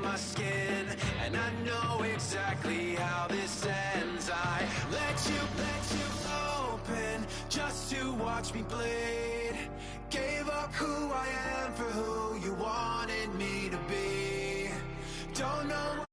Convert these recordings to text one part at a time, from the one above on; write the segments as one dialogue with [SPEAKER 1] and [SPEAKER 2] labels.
[SPEAKER 1] my skin, and I know exactly how this ends. I let you open just to watch me bleed. Gave up who I am for who you wanted me to be. Don't know.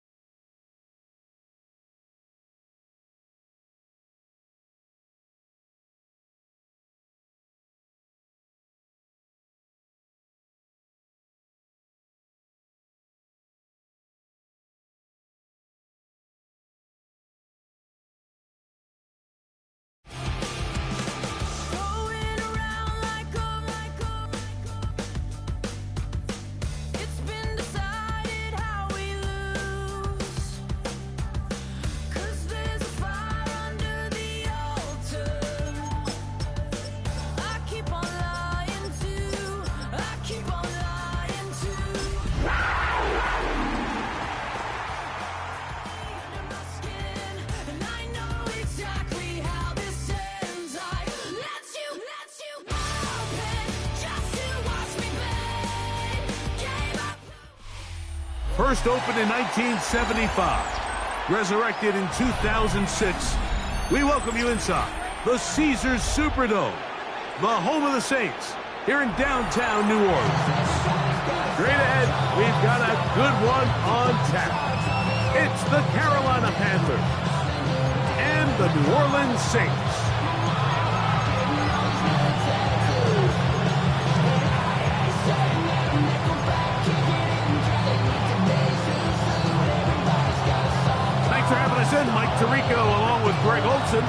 [SPEAKER 2] First opened in 1975, resurrected in 2006. We welcome you inside the Caesars Superdome, the home of the Saints, here in downtown New Orleans. Straight ahead, we've got a good one on tap. It's the Carolina Panthers and the New Orleans Saints. Thanks for having us in, Mike Tirico, along with Greg Olson.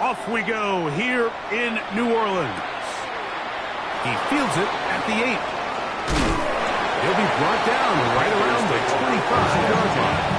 [SPEAKER 2] Off we go here in New Orleans. He fields it at the 8. He'll be brought down right around the 25-yard line.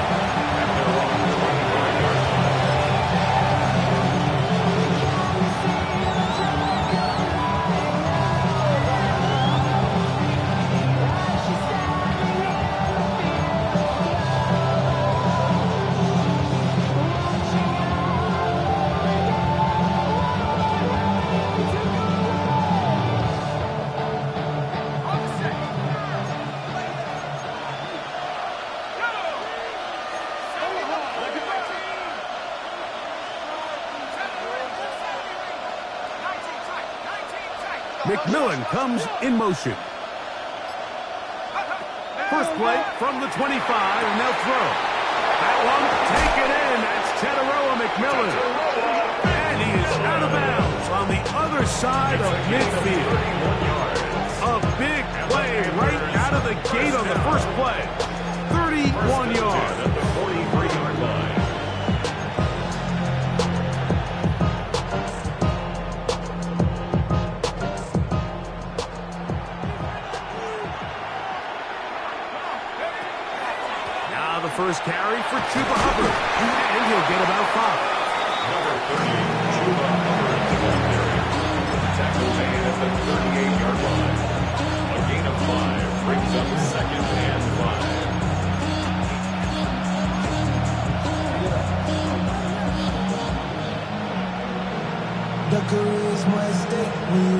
[SPEAKER 2] McMillan comes in motion. First play from the 25, and they'll throw. That one, take it in. That's Teteroa McMillan. And he is out of bounds on the other side of midfield. A big play right out of the gate on the first play. 31 yards. At the 43-yard line. First carry for Chuba Hubbard, and he'll get about 5.
[SPEAKER 3] Number 38, Chuba Hubbard, one carry. Tackle man at the 38-yard line. A gain of 5 brings up second and
[SPEAKER 2] 5.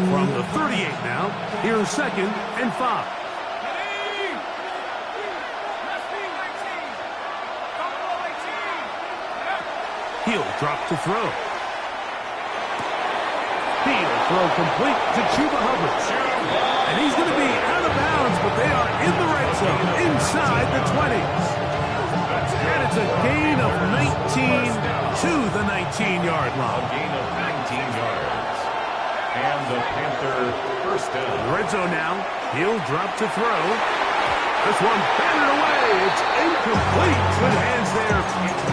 [SPEAKER 2] From the 38 now, here's second and 5. He'll drop to throw. He'll throw complete to Chuba Hubbard. And he's going to be out of bounds, but they are in the red zone, inside the 20. And it's a gain of 19 to the 19-yard line.
[SPEAKER 3] A gain of 19 yards. And the Panther first down.
[SPEAKER 2] Red zone now. He'll drop to throw. This one batted away. It's incomplete. Good hands there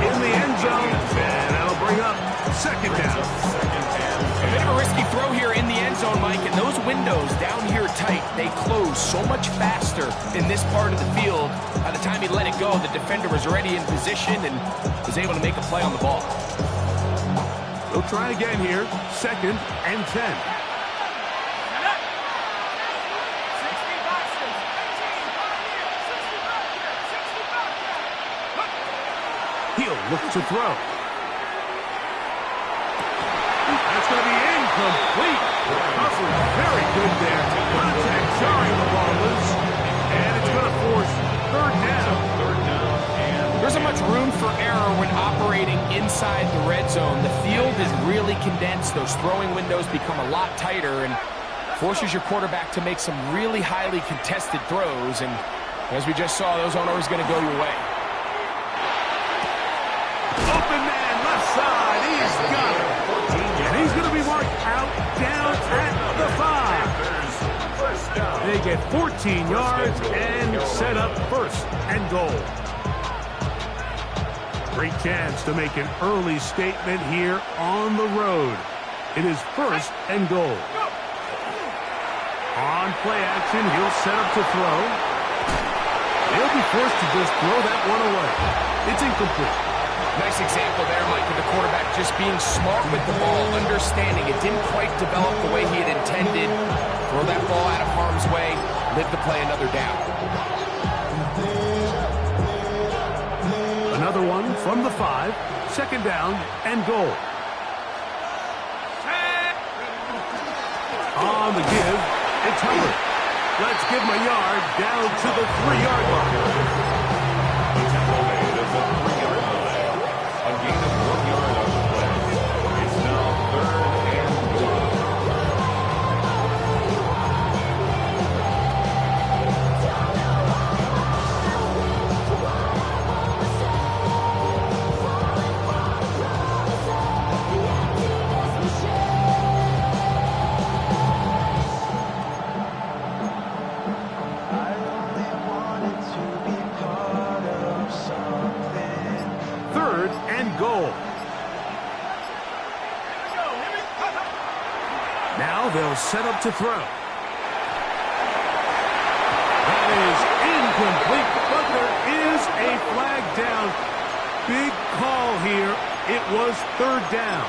[SPEAKER 2] in the end zone. And that'll bring up second down.
[SPEAKER 4] A bit of a risky throw here in the end zone, Mike. And those windows down here tight, they close so much faster in this part of the field. By the time he let it go, the defender was already in position and was able to make a play on the ball.
[SPEAKER 2] They'll try again here. Second and 10. He'll look to throw. That's going to be incomplete. Hubbard very good there. Contact jarring the ball loose. And it's going to force third down.
[SPEAKER 4] inside the red zone, the field is really condensed. Those throwing windows become a lot tighter and forces your quarterback to make some really highly contested throws. And as we just saw, those aren't always going to go your way.
[SPEAKER 2] Open man, left side. He's got it. And he's going to be marked out down at the 5. They get 14 yards and set up first and goal. Great chance to make an early statement here on the road. It is first and goal. On play action, he'll set up to throw. He'll be forced to just throw that one away. It's incomplete.
[SPEAKER 4] Nice example there, Mike, of the quarterback just being smart with the ball, understanding it didn't quite develop the way he had intended. Throw that ball out of harm's way, live to play another down.
[SPEAKER 2] Another one from the 5, second down and goal. On the give, it's Hubbard. Let's give him a yard down to the 3-yard line.
[SPEAKER 3] A gain of 1 yard on the play. It's now third and goal.
[SPEAKER 2] Third and goal. Now they'll set up to throw. That is incomplete, but there is a flag down. Big call here. It was third down.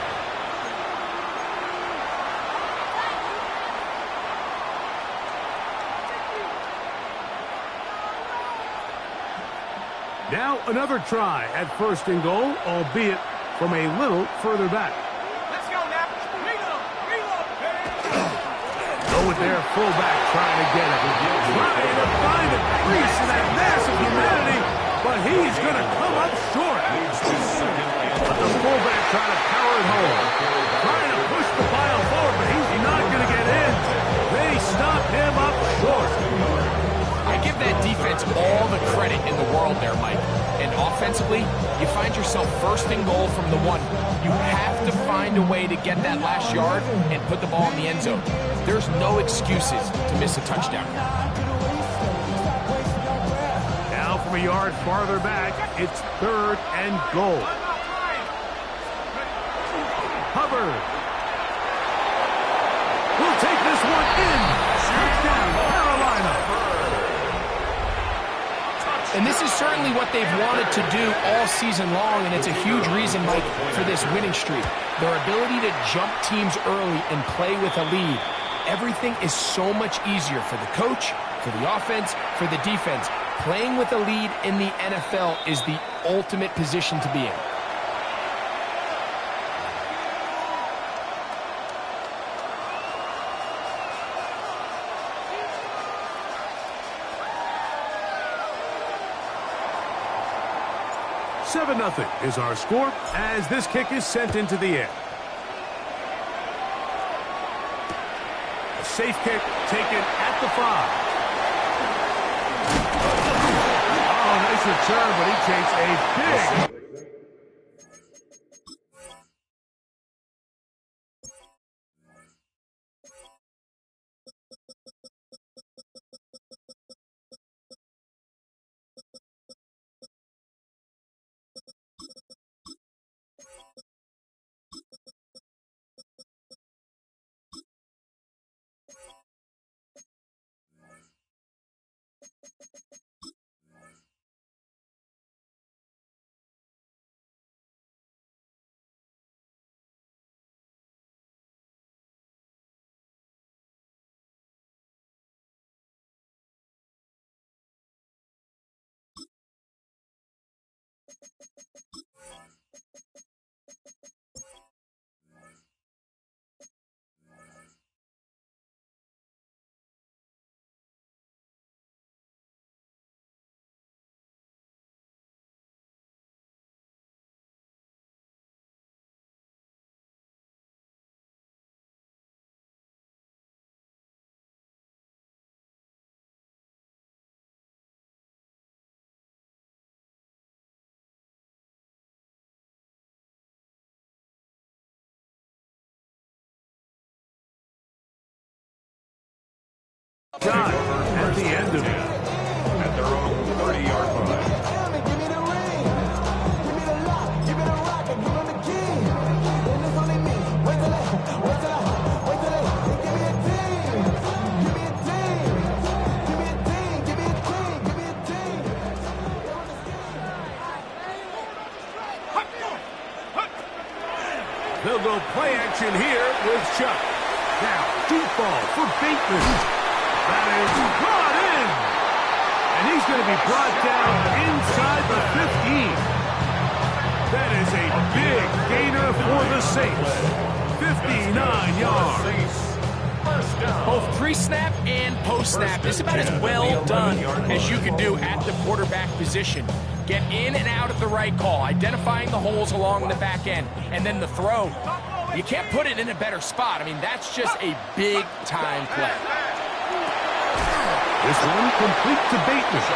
[SPEAKER 2] Now another try at first and goal, albeit from a little further back.
[SPEAKER 4] Let's go now.
[SPEAKER 2] Go with their fullback trying to get it. Trying to find a crease in that massive humanity, but he's going to come up short. But the fullback trying to power it home. Trying to push the pile forward, but he's not going to get in. They stop him up short.
[SPEAKER 4] I give that defense all the credit in the world there, Mike. And offensively, you find yourself first and goal from the 1. You have to find a way to get that last yard and put the ball in the end zone. There's no excuses to miss a touchdown.
[SPEAKER 2] Now from a yard farther back, it's third and goal. Hubbard will take this one in. Touchdown, Carolina.
[SPEAKER 4] And this is certainly what they've wanted to do all season long, and it's a huge reason, Mike, for this winning streak. Their ability to jump teams early and play with a lead. Everything is so much easier for the coach, for the offense, for the defense. Playing with a lead in the NFL is the ultimate position to be in.
[SPEAKER 2] Nothing is our score as this kick is sent into the air. A safe kick taken at the 5. Oh, nice return, but he takes a big Shot at the end of it.
[SPEAKER 3] At their own 30-yard line.
[SPEAKER 2] They'll go play action here with Chuck. Now, deep ball for Bateman. That is brought in. And he's going to be brought down inside the 15. That is a big gainer for the Saints. 59 yards.
[SPEAKER 4] Both pre-snap and post-snap. This is about as well done as you can do at the quarterback position. Get in and out at the right call, identifying the holes along the back end, and then the throw. You can't put it in a better spot. I mean, that's just a big-time play.
[SPEAKER 2] This one complete to Bateman.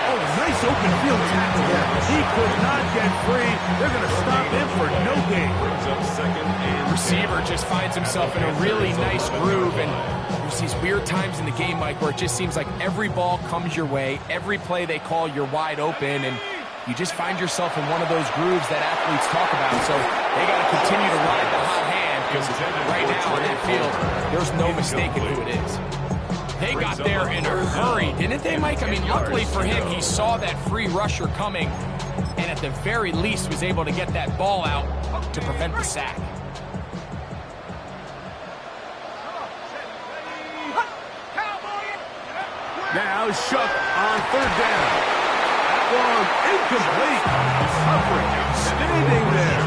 [SPEAKER 2] Oh, nice open field tackle there. He could not get free. They're going to stop him for no gain.
[SPEAKER 3] Brings up second and
[SPEAKER 4] Receiver just finds himself in a really nice groove, and there's these weird times in the game, Mike, where it just seems like every ball comes your way, every play they call, you're wide open, and you just find yourself in one of those grooves that athletes talk about. So they got to continue to ride the hot hand, because right now on that field, there's no mistaking who it is. They got there in a hurry, didn't they, Mike? I mean, luckily for him, he saw that free rusher coming, and at the very least was able to get that ball out to prevent the sack.
[SPEAKER 2] Now Shuck on third down. That one incomplete. Humphrey standing there,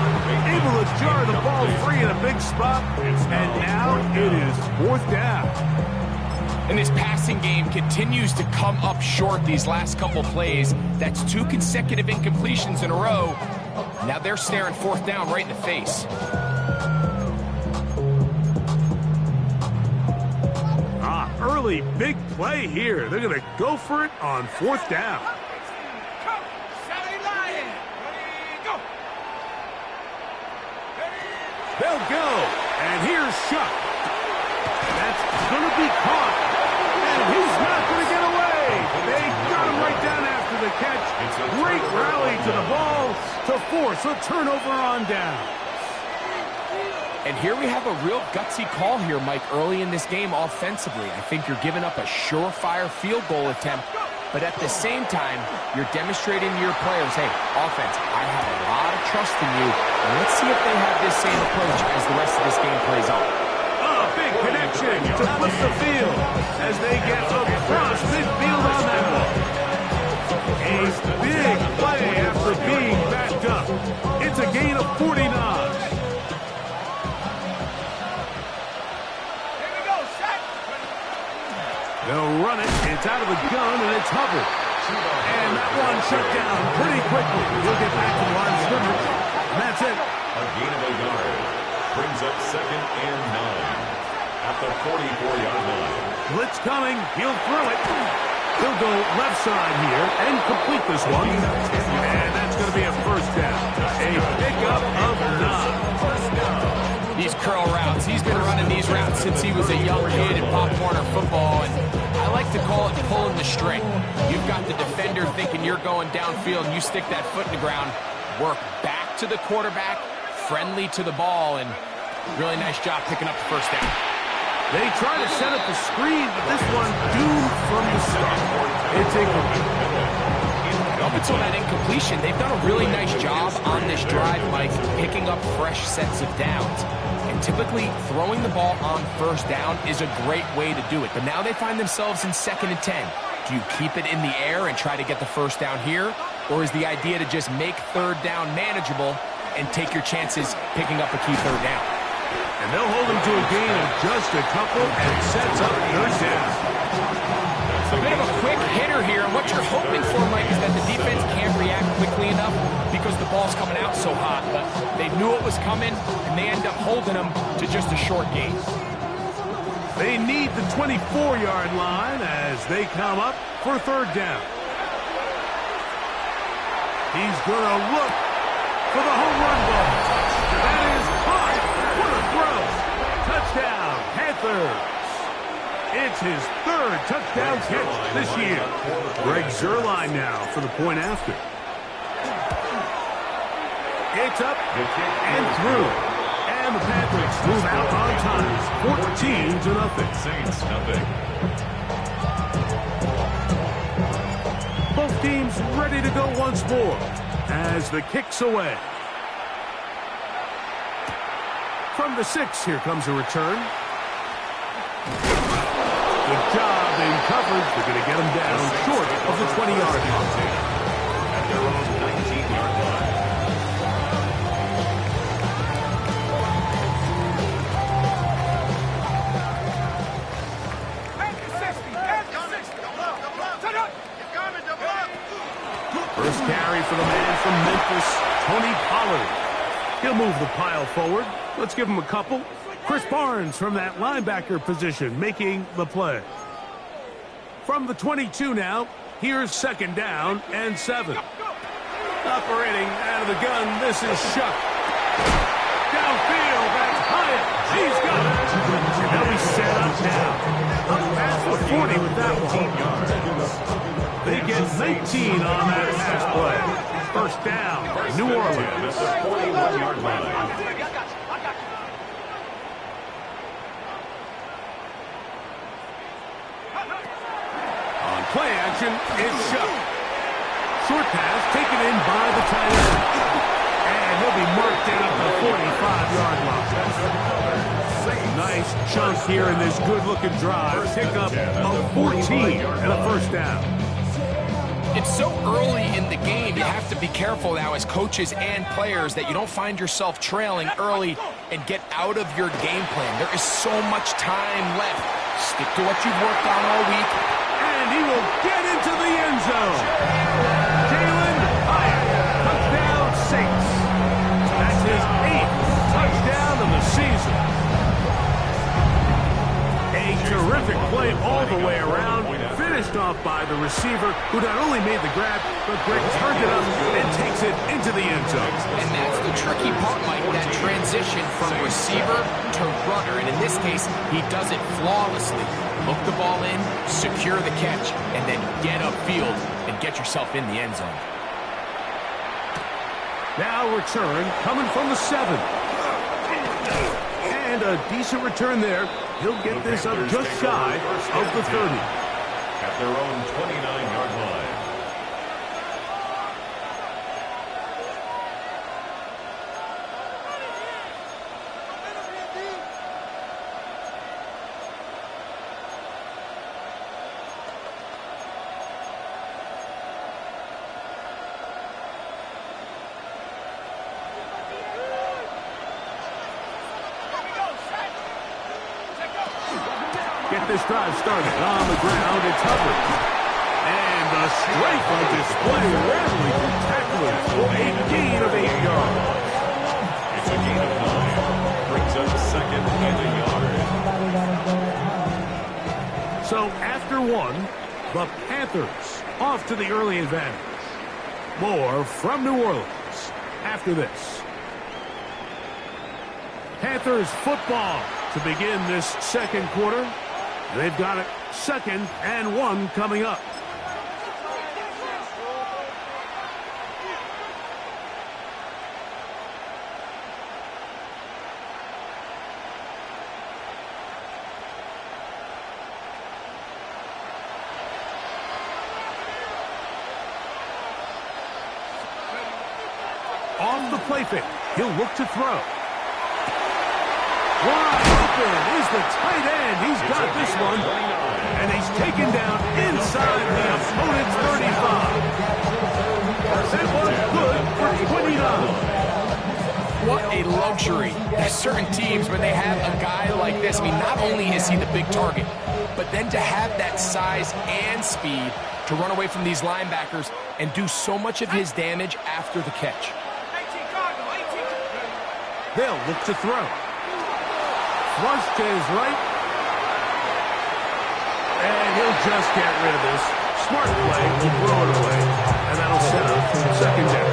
[SPEAKER 2] able to jar the ball free in a big spot, and now it is fourth down.
[SPEAKER 4] And this passing game continues to come up short these last couple plays. That's 2 consecutive incompletions in a row. Now they're staring fourth down right in the face.
[SPEAKER 2] Early big play here. They're going to go for it on fourth down. They'll go. And here's Shuck. That's going to be caught. And he's not going to get away. They got him right down after the catch. Great rally to the ball to force a turnover on down.
[SPEAKER 4] And here we have a real gutsy call here, Mike, early in this game offensively. I think you're giving up a surefire field goal attempt, but at the same time, you're demonstrating to your players, hey, offense, I have a lot of trust in you, and let's see if they have this same approach as the rest of this game plays on.
[SPEAKER 2] Big connection to flip the field as they get across midfield on that one. A big play after being backed up. It's a gain of 49. They'll run it. It's out of the gun, and it's Hubbard. And that one shut down pretty quickly. He'll get back to the line of scrimmage. And that's it.
[SPEAKER 3] a gain of a yard. Brings up second and 9. At the 44-yard line.
[SPEAKER 2] Blitz coming. He'll throw it. He'll go left side here and complete this one. And that's going to be a first down. A pickup of 9.
[SPEAKER 4] These curl routes. He's been running these routes since he was a young kid in Pop Warner football, and I like to call it pulling the string. You've got the defender thinking you're going downfield, and you stick that foot in the ground, work back to the quarterback, friendly to the ball, and really nice job picking up the first down.
[SPEAKER 2] They try to set up the screen, but this one doomed from the start. It's incomplete.
[SPEAKER 4] Up until that incompletion, they've done a really nice job on this drive, Mike, picking up fresh sets of downs. And typically, throwing the ball on first down is a great way to do it. But now they find themselves in 2nd and 10. Do you keep it in the air and try to get the first down here? Or is the idea to just make third down manageable and take your chances picking up a key third down?
[SPEAKER 2] And they'll hold him to a gain of just a couple and sets up third down.
[SPEAKER 4] A bit of a quick hitter here, and what you're hoping for, Mike, is that the defense can't react quickly enough because the ball's coming out so hot. But they knew it was coming, and they end up holding them to just a short gain.
[SPEAKER 2] They need the 24-yard line as they come up for third down. He's going to look for the home run ball. That is caught. What a throw. Touchdown, Panthers. It's his third touchdown catch this year. Greg Zuerlein now for the point after. It's up and through. And the Panthers move out on time. 14-0.
[SPEAKER 3] Saints nothing.
[SPEAKER 2] Both teams ready to go once more as the kick's away. From the 6, here comes a return. Good job in coverage. They're going to get him down short of the 20-yard line.
[SPEAKER 3] At their own 19-yard line.
[SPEAKER 2] First carry for the man from Memphis, Tony Pollard. He'll move the pile forward. Let's give him a couple. Chris Barnes from that linebacker position making the play. From the 22 now, here's second down and 7. Operating out of the gun, this is Shuck. Downfield, that's Hyatt. He's got it. And they'll be set up now. Up past the 40 with that one. They get 19 on that pass play. First down, New Orleans.
[SPEAKER 3] At the 41-yard line.
[SPEAKER 2] On play action, it's Shuck. Short pass taken in by the tight end. And he'll be marked down at the 45-yard line. Nice chunk here in this good-looking drive. Pick up of 14 and a first down.
[SPEAKER 4] It's so early in the game, you have to be careful now as coaches and players that you don't find yourself trailing early and get out of your game plan. There is so much time left. Stick to what you've worked on all week.
[SPEAKER 2] And he will get into the end zone. Jalen Hyatt, touchdown Saints. That's his 8th touchdown of the season. A terrific play all the way around. Finished off by the receiver, who not only made the grab, but Greg turned it up and takes it into the end zone.
[SPEAKER 4] And that's the tricky part, Mike, that transition from receiver to runner. And in this case, he does it flawlessly. Look the ball in, secure the catch, and then get upfield and get yourself in the end zone.
[SPEAKER 2] Now return coming from the 7. And a decent return there. He'll get this up just shy of the 30.
[SPEAKER 3] At their own 29-yard line.
[SPEAKER 2] Get this drive started on the ground. It's Hubbard. And the strength on display rarely from tacklers for a gain of 8 yards.
[SPEAKER 3] It's a gain of 9. Brings up second and a yard.
[SPEAKER 2] So after one, the Panthers off to the early advantage. More from New Orleans after this. Panthers football to begin this second quarter. They've got it 2nd and 1 coming up. Off the play fake, he'll look to throw. Wide open is the tight end. He's got this one. And he's taken down inside the opponent's 35. That was good for 29.
[SPEAKER 4] What a luxury. There's certain teams, when they have a guy like this, I mean, not only is he the big target, but then to have that size and speed to run away from these linebackers and do so much of his damage after the catch.
[SPEAKER 2] They'll look to throw. Flush to his right. And he'll just get rid of this. Smart play, will throw it away. And that'll set up second down.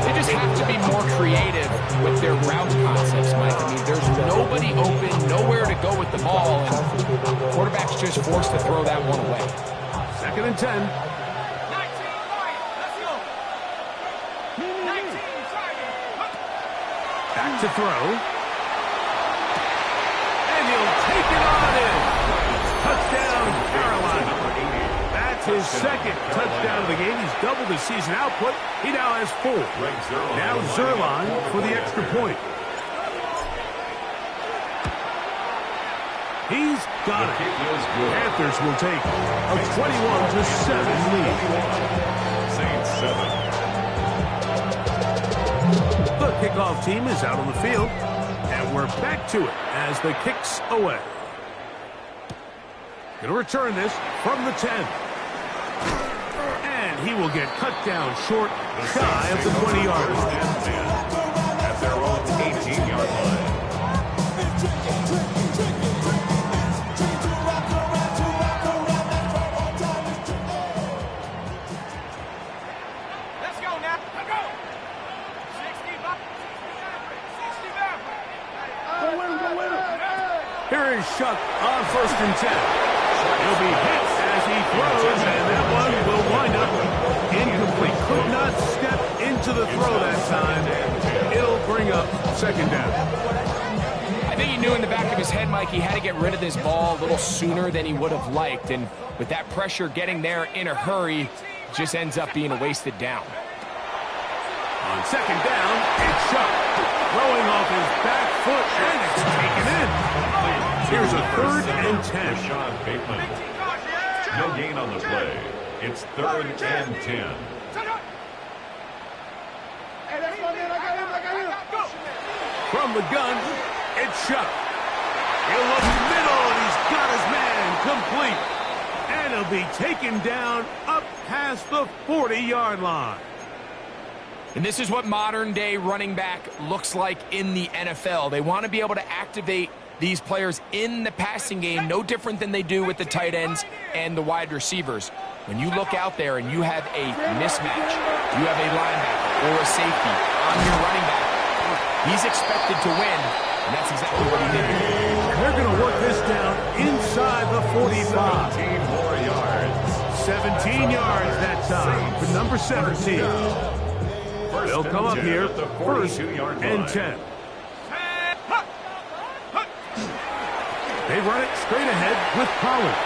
[SPEAKER 4] They just have to be more creative with their route concepts, Mike. I mean, there's nobody open, nowhere to to go with the ball, and quarterback's just forced to throw that one away.
[SPEAKER 2] 2nd and 10. Back to throw. And he'll take it on in. Touchdown, Carolina. That's his 2nd touchdown of the game. He's doubled his season output. He now has 4. Now Zerline for the extra point. He's got it. Panthers will take a 21-7 lead.
[SPEAKER 3] Saints 7.
[SPEAKER 2] The kickoff team is out on the field, and we're back to it as the kick's away. Going to return this from the 10. And he will get cut down short, shy of the 20-yard line.
[SPEAKER 3] At their own 18-yard line.
[SPEAKER 4] Let's go now. Let's go. 65.
[SPEAKER 2] Here is Shuck on 1st and 10. He'll be hit as he throws, and that one will wind up incomplete. Could not step into the throw that time. It'll bring up 2nd down.
[SPEAKER 4] I think he knew in the back of his head, Mike, he had to get rid of this ball a little sooner than he would have liked. And with that pressure getting there in a hurry, it just ends up being a wasted down.
[SPEAKER 2] On 2nd down, it's Shuck. Throwing off his back foot, and it's taken in. Here's a 3rd and 10.
[SPEAKER 3] Sean Bateman. No gain on the play. It's 3rd and 10.
[SPEAKER 2] From the gun, it's Shuck. He'll look middle, and he's got his man complete. And he'll be taken down up past the 40-yard line.
[SPEAKER 4] And this is what modern-day running back looks like in the NFL. They want to be able to activate these players in the passing game, no different than they do with the tight ends and the wide receivers. When you look out there and you have a mismatch, you have a linebacker or a safety on your running back, he's expected to win, and that's exactly what he did.
[SPEAKER 2] They're going to work this down inside the 45.
[SPEAKER 3] 17 more yards.
[SPEAKER 2] 17 yards that time for number 17. They'll come up here, 1st and 10. They run it straight ahead with Pollard.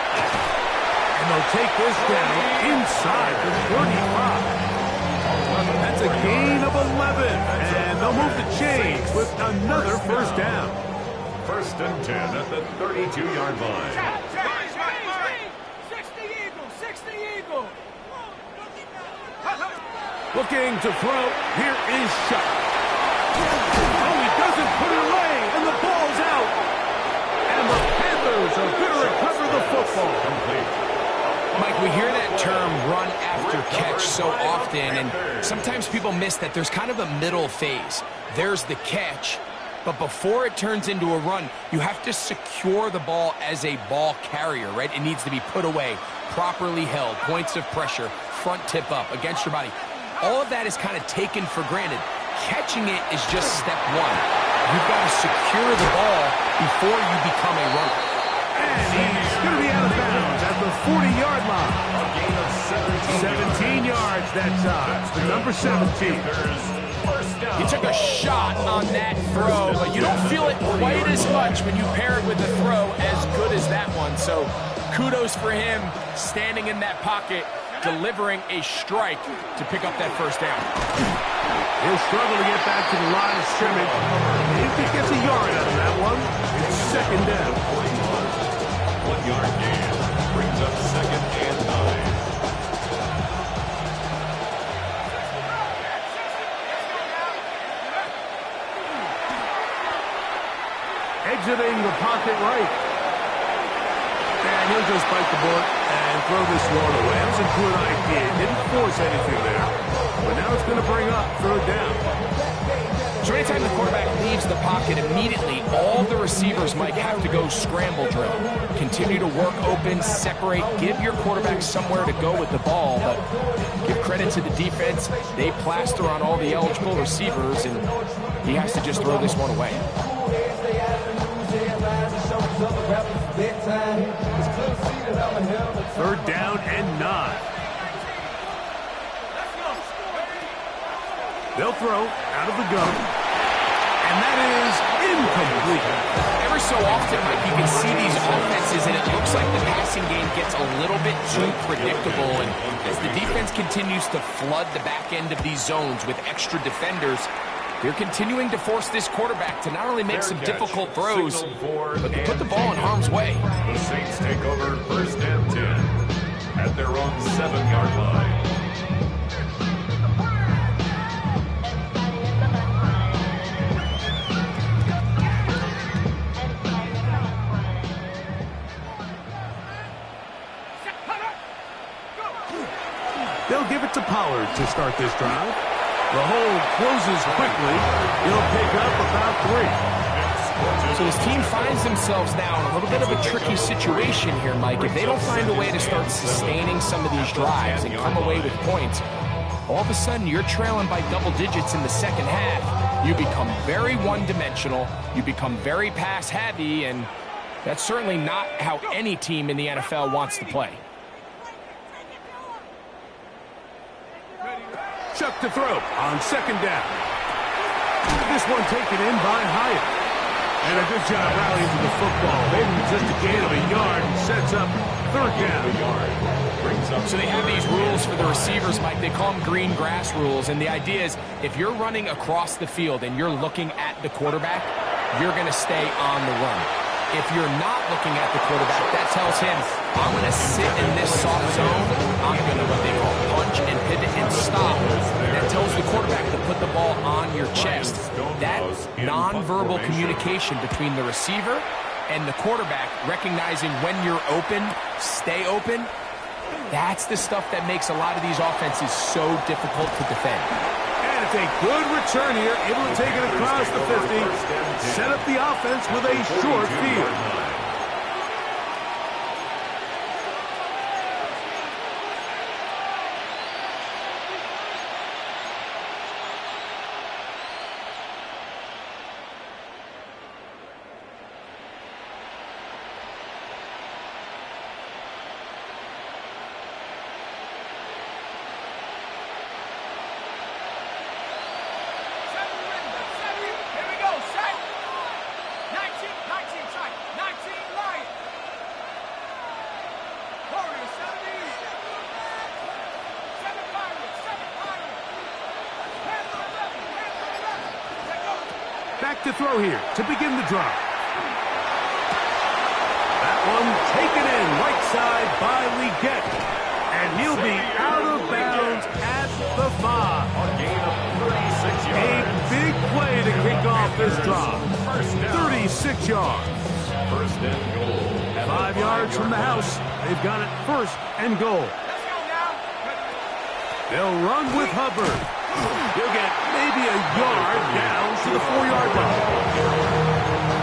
[SPEAKER 2] And they'll take this down inside the 35. That's a gain of 11. And they'll move the chains with another 1st down.
[SPEAKER 3] 1st and 10 at the 32-yard line.
[SPEAKER 5] 60 Eagle.
[SPEAKER 2] Looking to throw. Here is Shuck. Oh, he doesn't put it away, and the ball's out. And the Panthers are going to recover the football.
[SPEAKER 4] Mike, we hear that term run after catch so often, and sometimes people miss that there's kind of a middle phase. There's the catch, but before it turns into a run, you have to secure the ball as a ball carrier, right? It needs to be put away, properly held, points of pressure, front tip up against your body. All of that is kind of taken for granted. Catching it is just step one. You've got to secure the ball before you become a runner.
[SPEAKER 2] And he's going to be out of bounds at the 40-yard line.
[SPEAKER 3] A gain of
[SPEAKER 2] 17 yards that time for number 17.
[SPEAKER 4] He took a shot on that throw, but you don't feel it quite as much when you pair it with a throw as good as that one. So kudos for him standing in that pocket, delivering a strike to pick up that 1st down.
[SPEAKER 2] He'll struggle to get back to the line of scrimmage. If he gets a yard out of that one, it's 2nd down.
[SPEAKER 3] 1-yard gain brings up 2nd and 9.
[SPEAKER 2] Exiting the pocket right. And he'll just bite the bullet and throw this one away. That was a good idea. Didn't force anything there. But now it's going to bring up 3rd down.
[SPEAKER 4] So anytime the quarterback leaves the pocket, immediately all the receivers might have to go scramble drill. Continue to work open, separate, give your quarterback somewhere to go with the ball, but give credit to the defense. They plaster on all the eligible receivers, and he has to just throw this one away.
[SPEAKER 2] Third down and 9. They'll throw out of the gun. And that is incomplete.
[SPEAKER 4] Every so often, Mike, you can see these offenses, and it looks like the passing game gets a little bit too predictable. And as the defense continues to flood the back end of these zones with extra defenders, they're continuing to force this quarterback to not only make some difficult throws, but to put the ball in harm's way.
[SPEAKER 3] The Saints take over first and 10 at their own 7-yard line.
[SPEAKER 2] They'll give it to Pollard to start this drive. The hole closes quickly. He'll pick up about 3.
[SPEAKER 4] So his team finds themselves now in a little bit of a tricky situation here, Mike. If they don't find a way to start sustaining some of these drives and come away with points, all of a sudden you're trailing by double digits in the second half. You become very one-dimensional. You become very pass-heavy, and that's certainly not how any team in the NFL wants to play.
[SPEAKER 2] Chuck to throw on second down. This one taken in by Hyatt. And a good job rallying to the football. Maybe just a gain of a yard and sets up third down.
[SPEAKER 4] So they have these rules for the receivers, Mike. They call them green grass rules. And the idea is if you're running across the field and you're looking at the quarterback, you're going to stay on the run. If you're not looking at the quarterback, that tells him, I'm going to sit in this soft zone. I'm going to what they call punch and pivot and stop. That tells the quarterback to put the ball on your chest. That nonverbal communication between the receiver and the quarterback, recognizing when you're open, stay open, that's the stuff that makes a lot of these offenses so difficult to defend.
[SPEAKER 2] And it's a good return here, able to take it across the 50, set up the offense with a short field. Back to throw here to begin the drive. That one taken in right side by Leggett. And he'll be out of bounds at the 5.
[SPEAKER 3] A gain of 36 yards.
[SPEAKER 2] A big play to kick off this drive. 36 yards.
[SPEAKER 3] First and goal.
[SPEAKER 2] 5 yards from the house. They've got it first and goal. They'll run with Hubbard. He'll get maybe a yard down to the 4-yard line.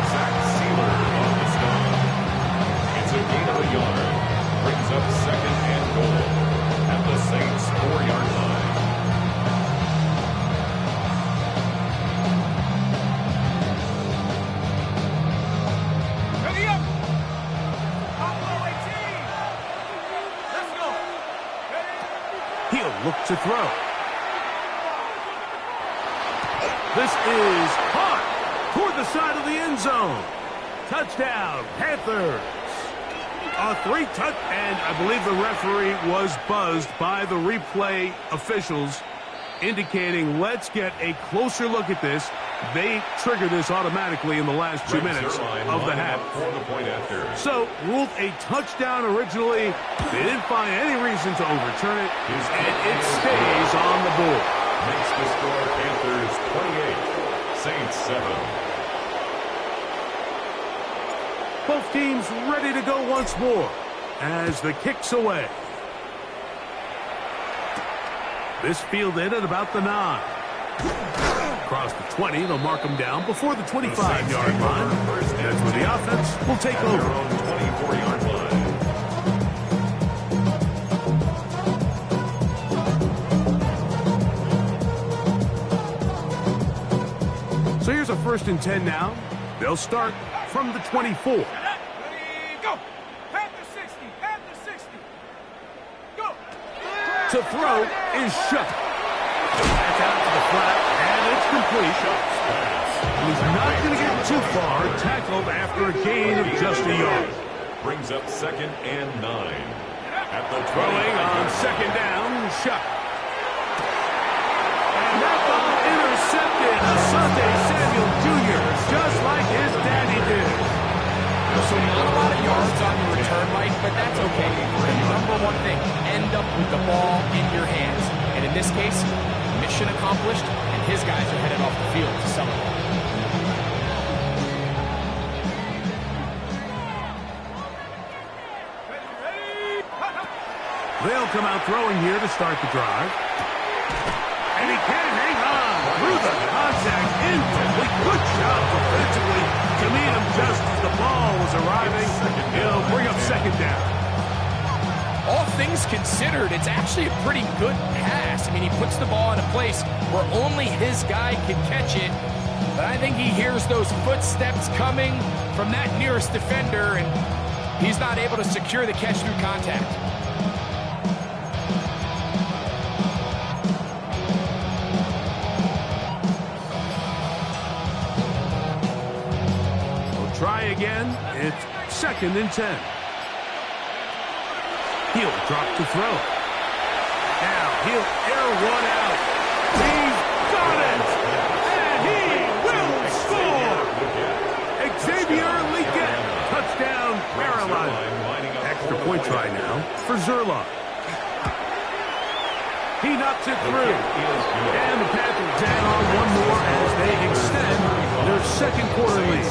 [SPEAKER 3] Zach Sealer on the stop. It's a gain of a yard. Brings up second and goal at the Saints' 4-yard line.
[SPEAKER 5] Ready up. Pablo 18. Let's go.
[SPEAKER 2] He'll look to throw. This is caught toward the side of the end zone. Touchdown, Panthers. A 3-touch, and I believe the referee was buzzed by the replay officials, indicating let's get a closer look at this. They trigger this automatically in the last 2 minutes of the half. So, ruled a touchdown originally. They didn't find any reason to overturn it, and it stays on the board.
[SPEAKER 3] Makes the score Panthers 28, Saints 7.
[SPEAKER 2] Both teams ready to go once more as the kick's away. This fielded at about the 9. Across the 20, they'll mark them down before the 25-yard line. That's where the offense will take over.
[SPEAKER 3] 24-yard line.
[SPEAKER 2] So here's a 1st and 10 now. They'll start from the 24.
[SPEAKER 5] Ready, go.
[SPEAKER 2] to throw is shut. That's out to the flat, and it's complete. He's not going to get too far, tackled after a gain of just a yard.
[SPEAKER 3] Brings up 2nd and 9. At the
[SPEAKER 2] Throwing on 2nd down, shot. And that ball intercepted. Asante Samuel Jr., just like his daddy did.
[SPEAKER 4] So not a lot of yards on the return, Mike, but that's okay. The number one thing, end up with the ball in your hands. And in this case, mission accomplished, and his guys are headed off the field to celebrate.
[SPEAKER 2] They'll come out throwing here to start the drive. And he can't hang on through the contact. Incomplete. Good job defensively to meet him just as the ball was arriving. He'll bring up 2nd down.
[SPEAKER 4] All things considered, it's actually a pretty good pass. I mean, he puts the ball in a place where only his guy can catch it. But I think he hears those footsteps coming from that nearest defender, and he's not able to secure the catch through contact.
[SPEAKER 2] Try again. It's 2nd and 10. He'll drop to throw. Now he'll air one out. He's got it! And he will score! Xavier Leggett. Touchdown, Carolina. Extra point try now for Zerlock. He knocks it through. And the Panthers add on one more as they extend their 2nd quarter lead.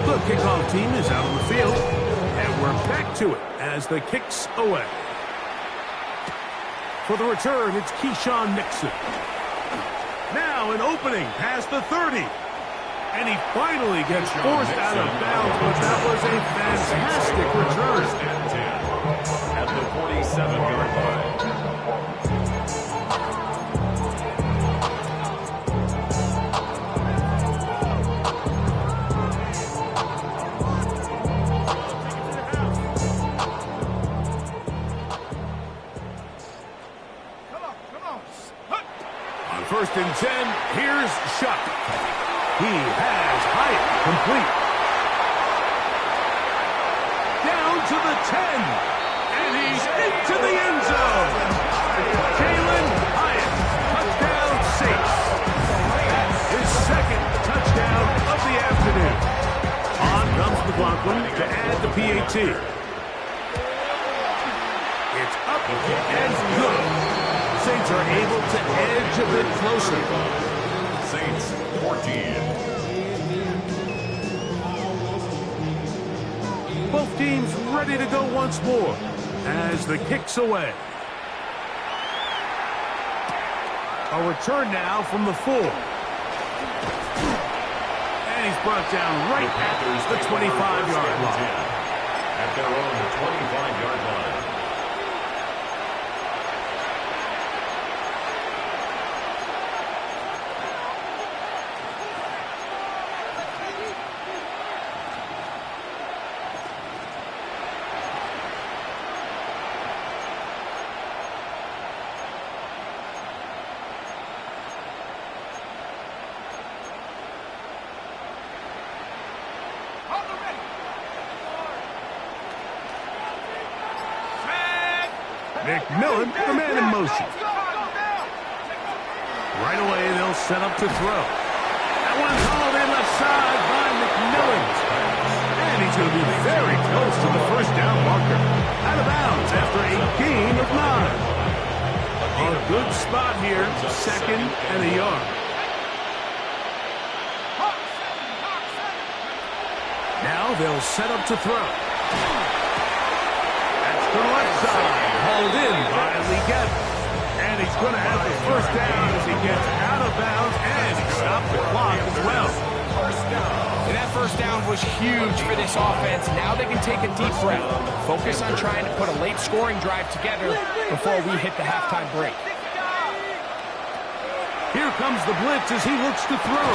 [SPEAKER 2] The kickoff team is out on the field, and we're back to it as the kick's away. For the return, it's Keyshawn Nixon. Now an opening past the 30. And he finally gets forced out of bounds, but that was a fantastic return.
[SPEAKER 3] At the 47-yard line.
[SPEAKER 2] On 1st and 10, here's Shuck. He has Hyatt complete. Down to the 10. And he's into the end zone. Jalen Hyatt, touchdown Saints. His 2nd touchdown of the afternoon. On comes McLaughlin to add the PAT. It's up and good. Saints are able to edge a bit closer.
[SPEAKER 3] Saints 14.
[SPEAKER 2] Both teams ready to go once more as the kick's away. A return now from the 4. And he's brought down right at the 25-yard line.
[SPEAKER 3] At their own 25-yard line.
[SPEAKER 2] McMillan, the man in motion. Right away, they'll set up to throw. That one's hauled in left side by McMillan. And he's going to be very close to the 1st down marker. Out of bounds after a gain of 9. A good spot here, 2nd and a yard. Now they'll set up to throw. That's the left side. Hauled in by Leggett. And he's going to have the 1st down as he gets out of bounds, and he stopped the clock as well.
[SPEAKER 4] And that 1st down was huge for this offense. Now they can take a deep breath. Focus on trying to put a late scoring drive together before we hit the halftime break.
[SPEAKER 2] Here comes the blitz as he looks to throw.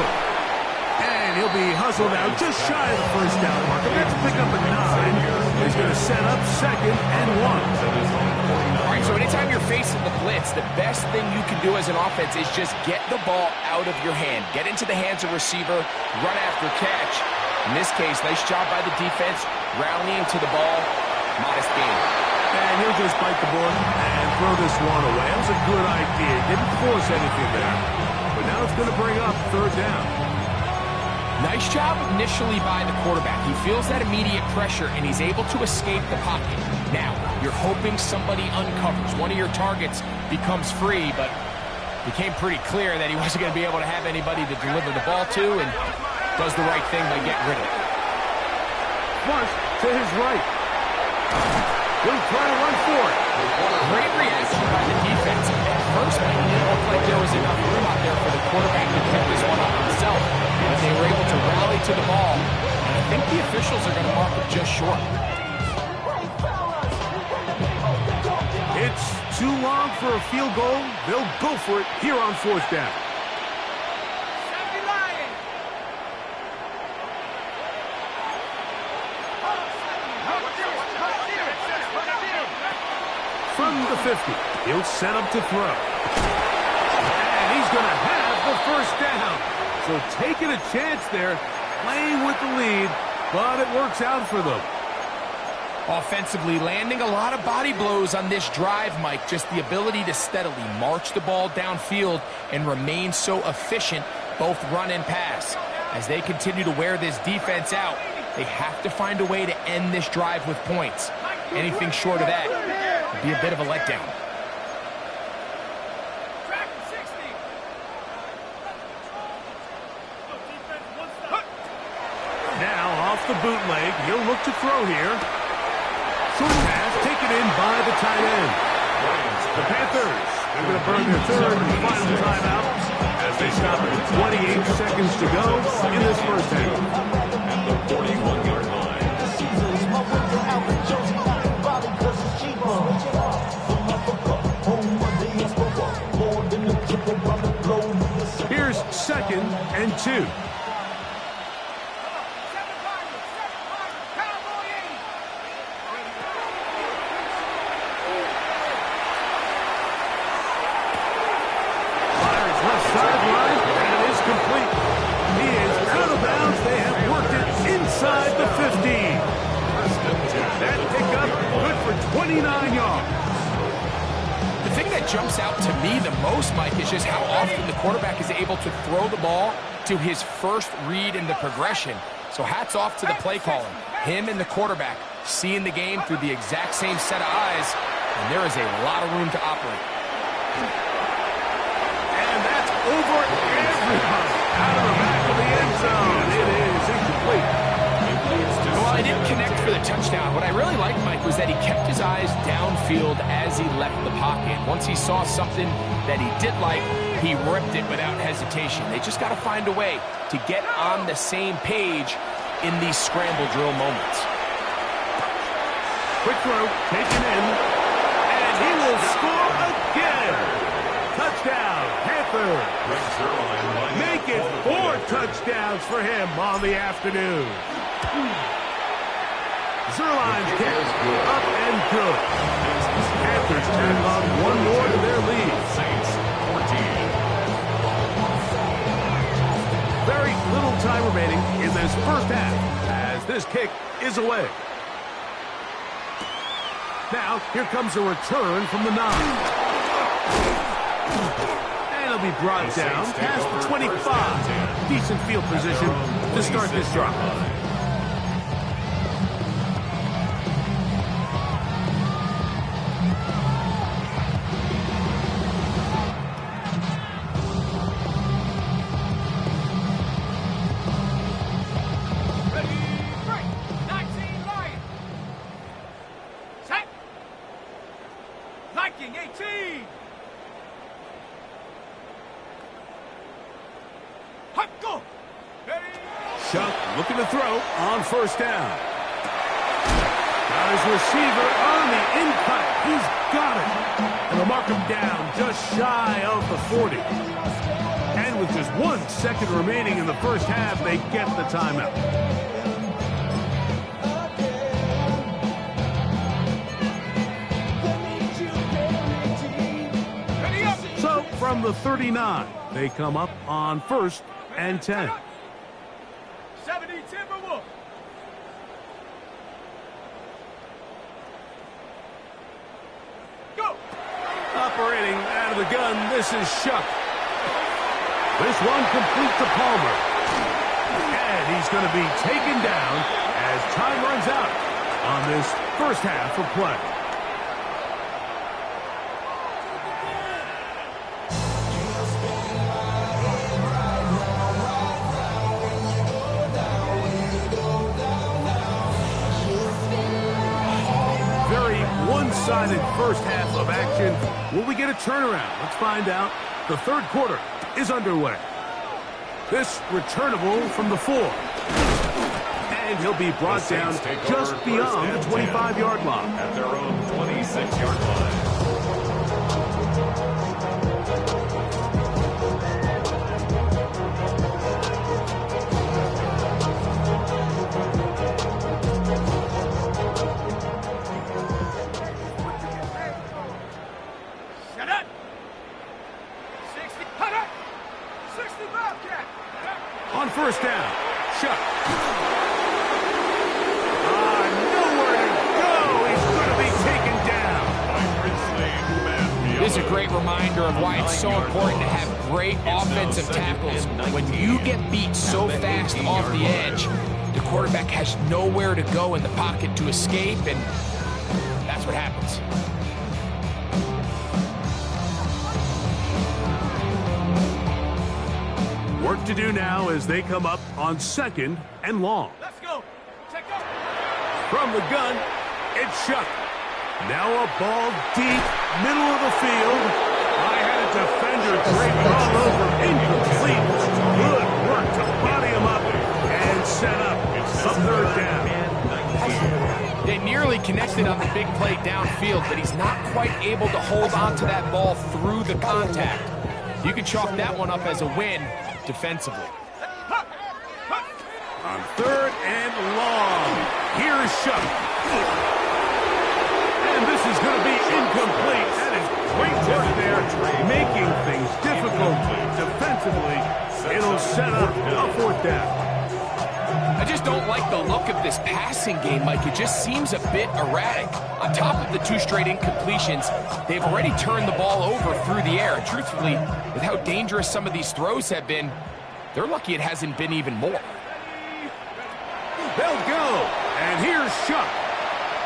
[SPEAKER 2] And he'll be hustled out just shy of the 1st down marker. That's a pick up at 9 as going to set up 2nd and 1.
[SPEAKER 4] All right, so anytime you're facing the blitz, the best thing you can do as an offense is just get the ball out of your hand. Get into the hands of receiver, run after catch. In this case, nice job by the defense, rallying to the ball. Modest gain.
[SPEAKER 2] And he'll just bite the bullet and throw this one away. That was a good idea. Didn't force anything there. But now it's going to bring up 3rd down.
[SPEAKER 4] Nice job initially by the quarterback. He feels that immediate pressure, and he's able to escape the pocket. Now, you're hoping somebody uncovers. One of your targets becomes free, but it became pretty clear that he wasn't going to be able to have anybody to deliver the ball to, and does the right thing by getting rid of it.
[SPEAKER 2] Flush to his right. He'll try to run for it.
[SPEAKER 4] Great reaction by the defense. At first, it didn't look like there was enough room out there for the quarterback to pick this one up himself. But they were able to rally to the ball, and I think the officials are going to mark it just short.
[SPEAKER 2] It's too long for a field goal. They'll go for it here on 4th down. From the 50, he'll set up to throw. And he's going to have the 1st down. So taking a chance there, playing with the lead, but it works out for them.
[SPEAKER 4] Offensively, landing a lot of body blows on this drive, Mike. Just the ability to steadily march the ball downfield and remain so efficient, both run and pass. As they continue to wear this defense out, they have to find a way to end this drive with points. Anything short of that would be a bit of a letdown.
[SPEAKER 2] Now off the bootleg, he'll look to throw here. Short pass taken in by the tight end. The Panthers, they're going to burn their 3rd and final timeout as they stop at 28 seconds to go in this 1st half.
[SPEAKER 3] At the 41-yard line.
[SPEAKER 2] Here's 2nd and 2. Fires left sideline, and is complete. He is out of bounds. They have worked it inside the 15. That pickup good for 29 yards.
[SPEAKER 4] The thing that jumps out to me the most, Mike, is just how often the quarterback is able to throw the ball to his first read in the progression. So hats off to the play caller. Him and the quarterback seeing the game through the exact same set of eyes, and there is a lot of room to operate.
[SPEAKER 2] And that's over everybody. Out of the back of the end zone. It is incomplete.
[SPEAKER 4] Well, I didn't connect for the touchdown. What I really liked, Mike, was that he kept his eyes downfield as he left the pocket. Once he saw something that he did like, he ripped it without hesitation. They just got to find a way to get on the same page in these scramble drill moments.
[SPEAKER 2] Quick throw, taken in, and he will score again. Touchdown, Panthers. Make it 4 touchdowns for him on the afternoon. Zerline's kick up and good. Panthers tack on 1 more to their lead.
[SPEAKER 3] Saints 14.
[SPEAKER 2] Very little time remaining in this 1st half as this kick is away. Now, here comes a return from the 9. And it'll be brought down past the 25. Decent field position to start this drive. Chuck looking to throw on 1st down. Now his receiver on the in-cut. He's got it. And they'll mark him down just shy of the 40. And with just 1 second remaining in the 1st half, they get the timeout. from the 39. They come up on 1st and 10.
[SPEAKER 5] 70 Timberwolves. Go.
[SPEAKER 2] Operating out of the gun, this is Shuck. This one complete to Palmer. And he's going to be taken down as time runs out on this first half of play. Very one-sided first half of action. Will we get a turnaround? Let's find out. The third quarter is underway. This returnable from the 4. And he'll be brought down just beyond the 25-yard line.
[SPEAKER 3] At their own 26-yard line.
[SPEAKER 5] Shut up. 60. Hut up. 60 Bobcat.
[SPEAKER 2] On first down, Shuck. Nowhere to go. He's going to be taken down.
[SPEAKER 4] This is a great reminder of why it's so important to have great offensive tackles. When you get beat so fast off the edge, the quarterback has nowhere to go in the pocket to escape, and that's what happens.
[SPEAKER 2] Work to do now as they come up on 2nd and long.
[SPEAKER 5] Let's go. Check up.
[SPEAKER 2] From the gun, it's Shuck. Now a ball deep, middle of the field. I had a defender draped all over, incomplete. Good work to body him up and set up a third down.
[SPEAKER 4] They nearly connected on the big play downfield, but he's not quite able to hold on to that ball through the contact. You can chalk that one up as a win defensively.
[SPEAKER 2] On 3rd and long, here's Shuck. And this is going to be incomplete. That is great work there, making things difficult defensively. It'll set up a 4th down.
[SPEAKER 4] I just don't like the look of this passing game, Mike. It just seems a bit erratic. On top of the 2 straight incompletions, they've already turned the ball over through the air. And truthfully, with how dangerous some of these throws have been, they're lucky it hasn't been even more.
[SPEAKER 2] They'll go. And here's Shuck.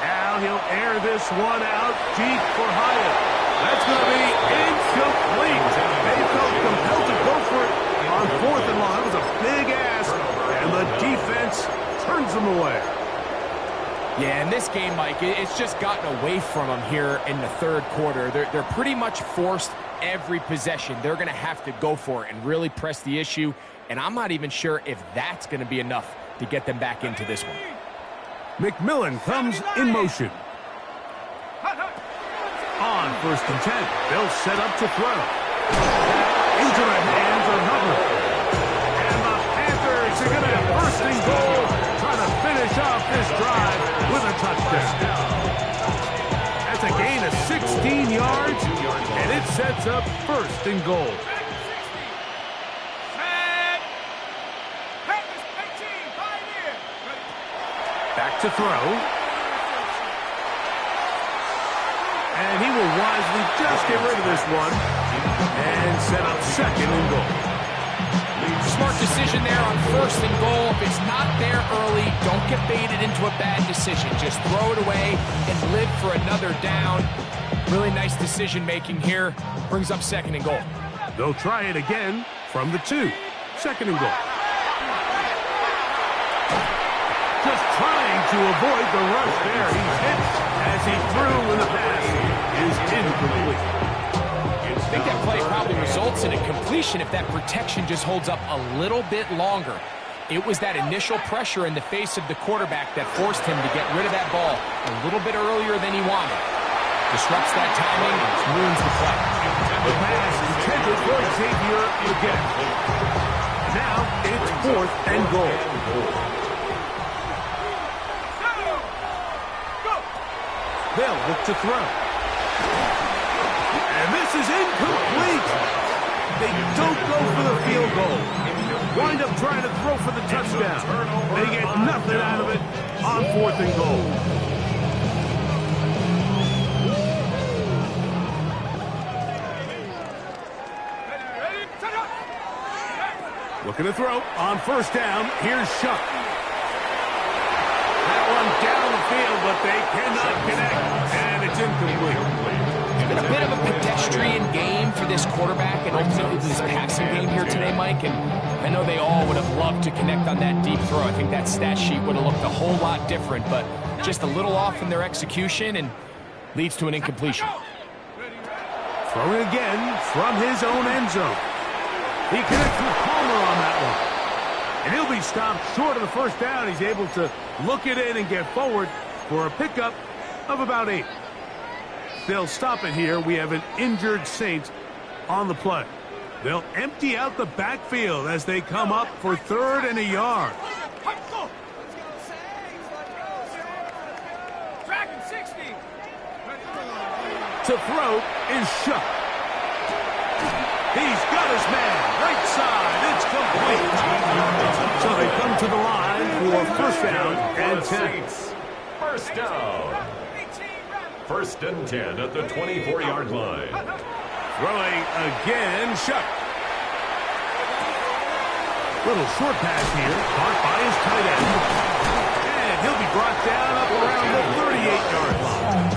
[SPEAKER 2] Now he'll air this one out deep for Hyatt. That's going to be incomplete. They felt compelled to go for it on 4th and long. That was a big ask. And the defense turns them away.
[SPEAKER 4] Yeah, in this game, Mike, it's just gotten away from them here in the third quarter. They're pretty much forced every possession. They're going to have to go for it and really press the issue. And I'm not even sure if that's going to be enough to get them back into this one.
[SPEAKER 2] McMillan comes in motion. On 1st and 10, they'll set up to throw. Into the hands of Hubbard. And the Panthers are going to have 1st and goal, trying to finish off this drive with a touchdown. That's a gain of 16 yards, and it sets up 1st and goal. Back to throw. And he will wisely just get rid of this one and set up 2nd and goal.
[SPEAKER 4] Smart decision there on 1st and goal. If it's not there early, don't get baited into a bad decision. Just throw it away and live for another down. Really nice decision making here. Brings up 2nd and goal.
[SPEAKER 2] They'll try it again from the 2. 2nd and goal. Just trying to avoid the rush there. He's hit as he threw when the pass is incomplete.
[SPEAKER 4] I think that play probably results in a completion if that protection just holds up a little bit longer. It was that initial pressure in the face of the quarterback that forced him to get rid of that ball a little bit earlier than he wanted. Disrupts that timing, ruins the play.
[SPEAKER 2] The pass intended for Xavier again. Now it's 4th and goal. They'll look to throw. And this is incomplete. don't go for the field goal. Wind up trying to throw for the touchdown. They get nothing out of it on 4th and goal. Looking to throw on 1st down. Here's Shuck. That one down the field, but they cannot connect, and it's incomplete.
[SPEAKER 4] It's been a bit of a pedestrian game for this quarterback and ultimately this passing game here today, Mike. And I know they all would have loved to connect on that deep throw. I think that stat sheet would have looked a whole lot different, but just a little off in their execution and leads to an incompletion.
[SPEAKER 2] Throwing again from his own end zone. He connects with Palmer on that one. And he'll be stopped short of the 1st down. He's able to look it in and get forward for a pickup of about 8. They'll stop it here. We have an injured Saints on the play. They'll empty out the backfield as they come up for 3rd and a yard. To throw is Shuck. He's got his man. Right side. It's complete. So they come to the line for 1st down and 10.
[SPEAKER 3] 1st down. 1st and 10 at the 24-yard line.
[SPEAKER 2] Throwing again, Shuck. Little short pass here, caught by his tight end. And he'll be brought down up around the 38-yard line.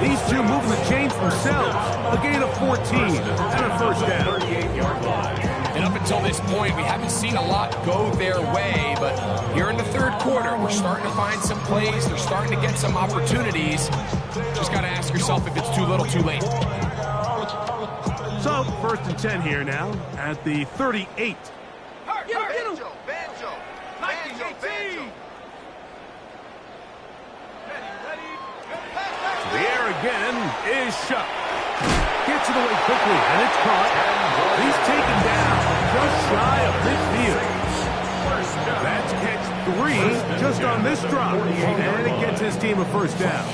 [SPEAKER 2] These two moving the chains themselves. A gain of 14 and a 1st down.
[SPEAKER 3] 38-yard line.
[SPEAKER 4] And up until this point, we haven't seen a lot go their way, but here in the 3rd quarter, we're starting to find some plays. They're starting to get some opportunities. Just got to ask yourself if it's too little, too late.
[SPEAKER 2] So, 1st and 10 here now at the 38. The air again is Shuck. Gets it away quickly, and it's caught. He's taken down just shy of midfield. That's catch 3 just on this drop, and it gets his team a 1st down.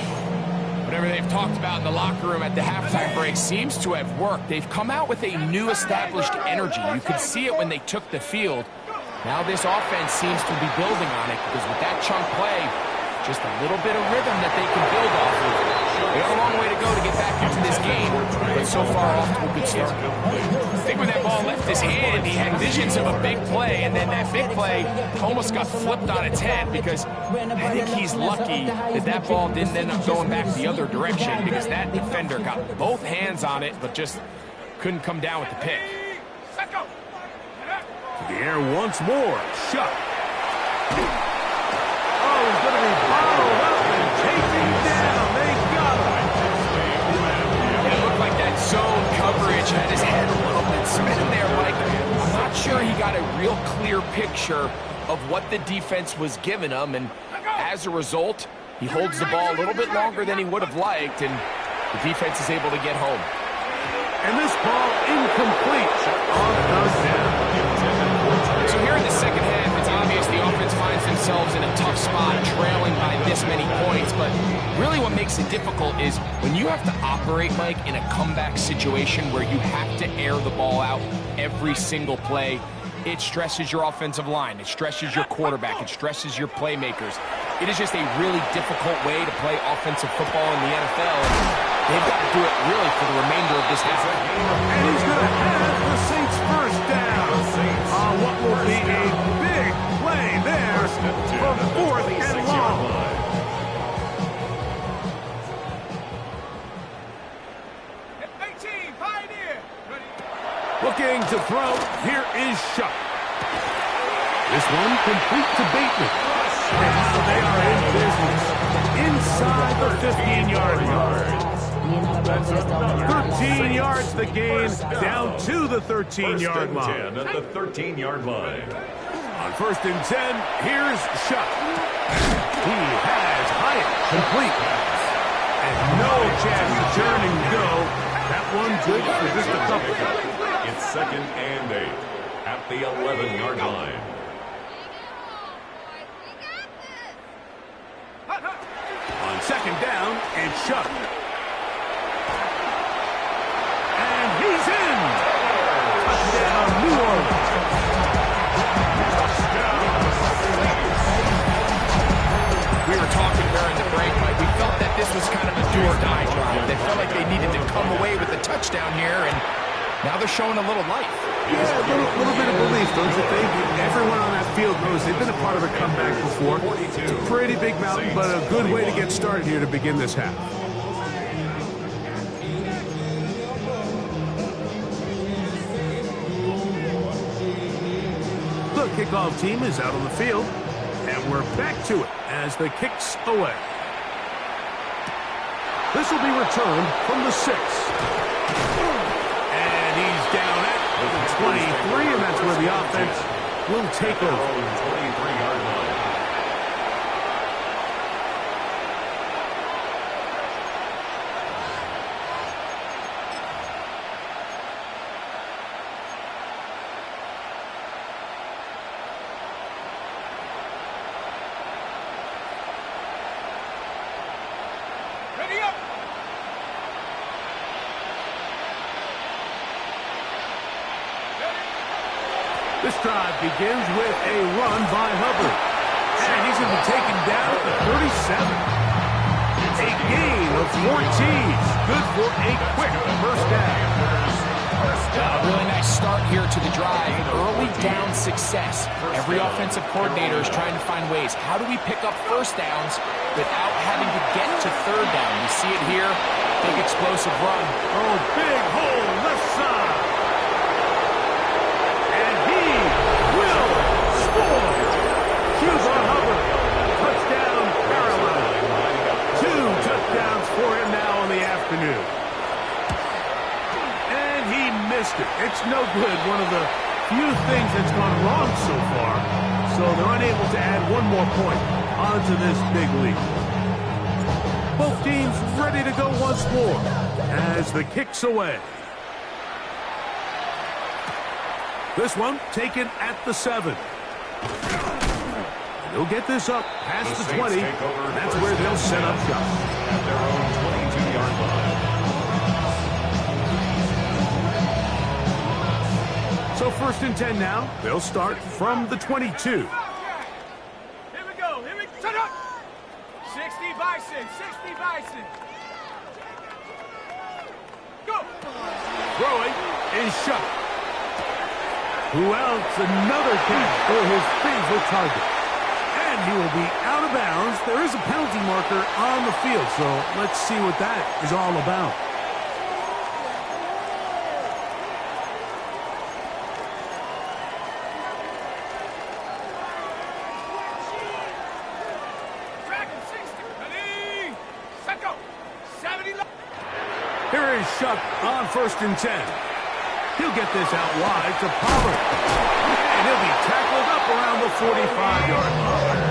[SPEAKER 4] Whatever they've talked about in the locker room at the halftime break seems to have worked. They've come out with a new established energy. You could see it when they took the field. Now this offense seems to be building on it because with that chunk play, just a little bit of rhythm that they can build off of. They have a long way to go to get back into this game, but so far off to a good start. I think when that ball left his hand, he had visions of a big play, and then that big play almost got flipped on its head because I think he's lucky that that ball didn't end up going back the other direction because that defender got both hands on it, but just couldn't come down with the pick.
[SPEAKER 2] The air once more. Shuck. Oh, he's going to be bottled up and taken down. They got him.
[SPEAKER 4] It looked like that zone coverage had his head a little bit spinning there, Mike. I'm not sure he got a real clear picture of what the defense was giving him, and as a result, he holds the ball a little bit longer than he would have liked, and the defense is able to get home.
[SPEAKER 2] And this ball incomplete on 3rd down.
[SPEAKER 4] So here in the second half, it's obvious the offense finds themselves in a tough spot, trailing by this many points. But really what makes it difficult is when you have to operate, Mike, in a comeback situation where you have to air the ball out every single play, it stresses your offensive line. It stresses your quarterback. It stresses your playmakers. It is just a really difficult way to play offensive football in the NFL. They've got to do it really for the remainder of this half.
[SPEAKER 2] And he's going to have the Saints 1st down on what will be a big play there for 4th and long. Looking to throw, here is Shuck. This one complete to Bateman. And now they are in business inside the 15-yard line. 13 yards the gain, down to the 13-yard line.
[SPEAKER 3] 10 at the 13-yard line.
[SPEAKER 2] On 1st and 10, here's Shuck. He has Hyatt complete. And no chance to turn and go. That one good for just a couple.
[SPEAKER 3] It's 2nd and 8 at the 11-yard line.
[SPEAKER 2] On 2nd down, it's Shuck. And he's in.
[SPEAKER 4] was kind of a do-or-die drive. They felt like they needed to come away with the touchdown here, and now they're showing a little life.
[SPEAKER 2] Yeah, a little bit of belief, don't you think? Everyone on that field knows they've been a part of a comeback before. It's a pretty big mountain, but a good way to get started here to begin this half. The kickoff team is out on the field, and we're back to it as the kick's away. This will be returned from the 6. And he's down at the 23, and that's where the offense will take over.
[SPEAKER 3] 23-yard line.
[SPEAKER 5] Ready up!
[SPEAKER 2] This drive begins with a run by Hubbard. And he's going to be taken down at the 37. A gain of 14. Good for a quick first down.
[SPEAKER 4] A really nice start here to the drive. Early down success. Every offensive coordinator is trying to find ways. How do we pick up first downs without having to get to third down? You see it here. Big explosive run.
[SPEAKER 2] Oh, big hole left side. And he will score. Cuba Hubbard. Touchdown, Carolina. 2 touchdowns for him now in the afternoon. And he missed it. It's no good. One of the few things that's gone wrong so far. So they're unable to add one more point onto this big lead. Both teams ready to go once more as the kick's away. This one taken at the 7. And he'll get this up past the 20. That's where they'll set up shop.
[SPEAKER 3] At their own 22-yard line.
[SPEAKER 2] So 1st and 10 now. They'll start from the 22.
[SPEAKER 5] Here we go. Set up. 60 Bison. 60 Bison. Go.
[SPEAKER 2] Throwing is shot. Who else? Another catch for his favorite target. And he will be out of bounds. There is a penalty marker on the field, so let's see what that is all about.
[SPEAKER 5] Tracking 60. Ready. Set go. 70.
[SPEAKER 2] Here is Shuck on 1st and 10. He'll get this out wide to Pollard. And he'll be tackled up around the 45-yard line.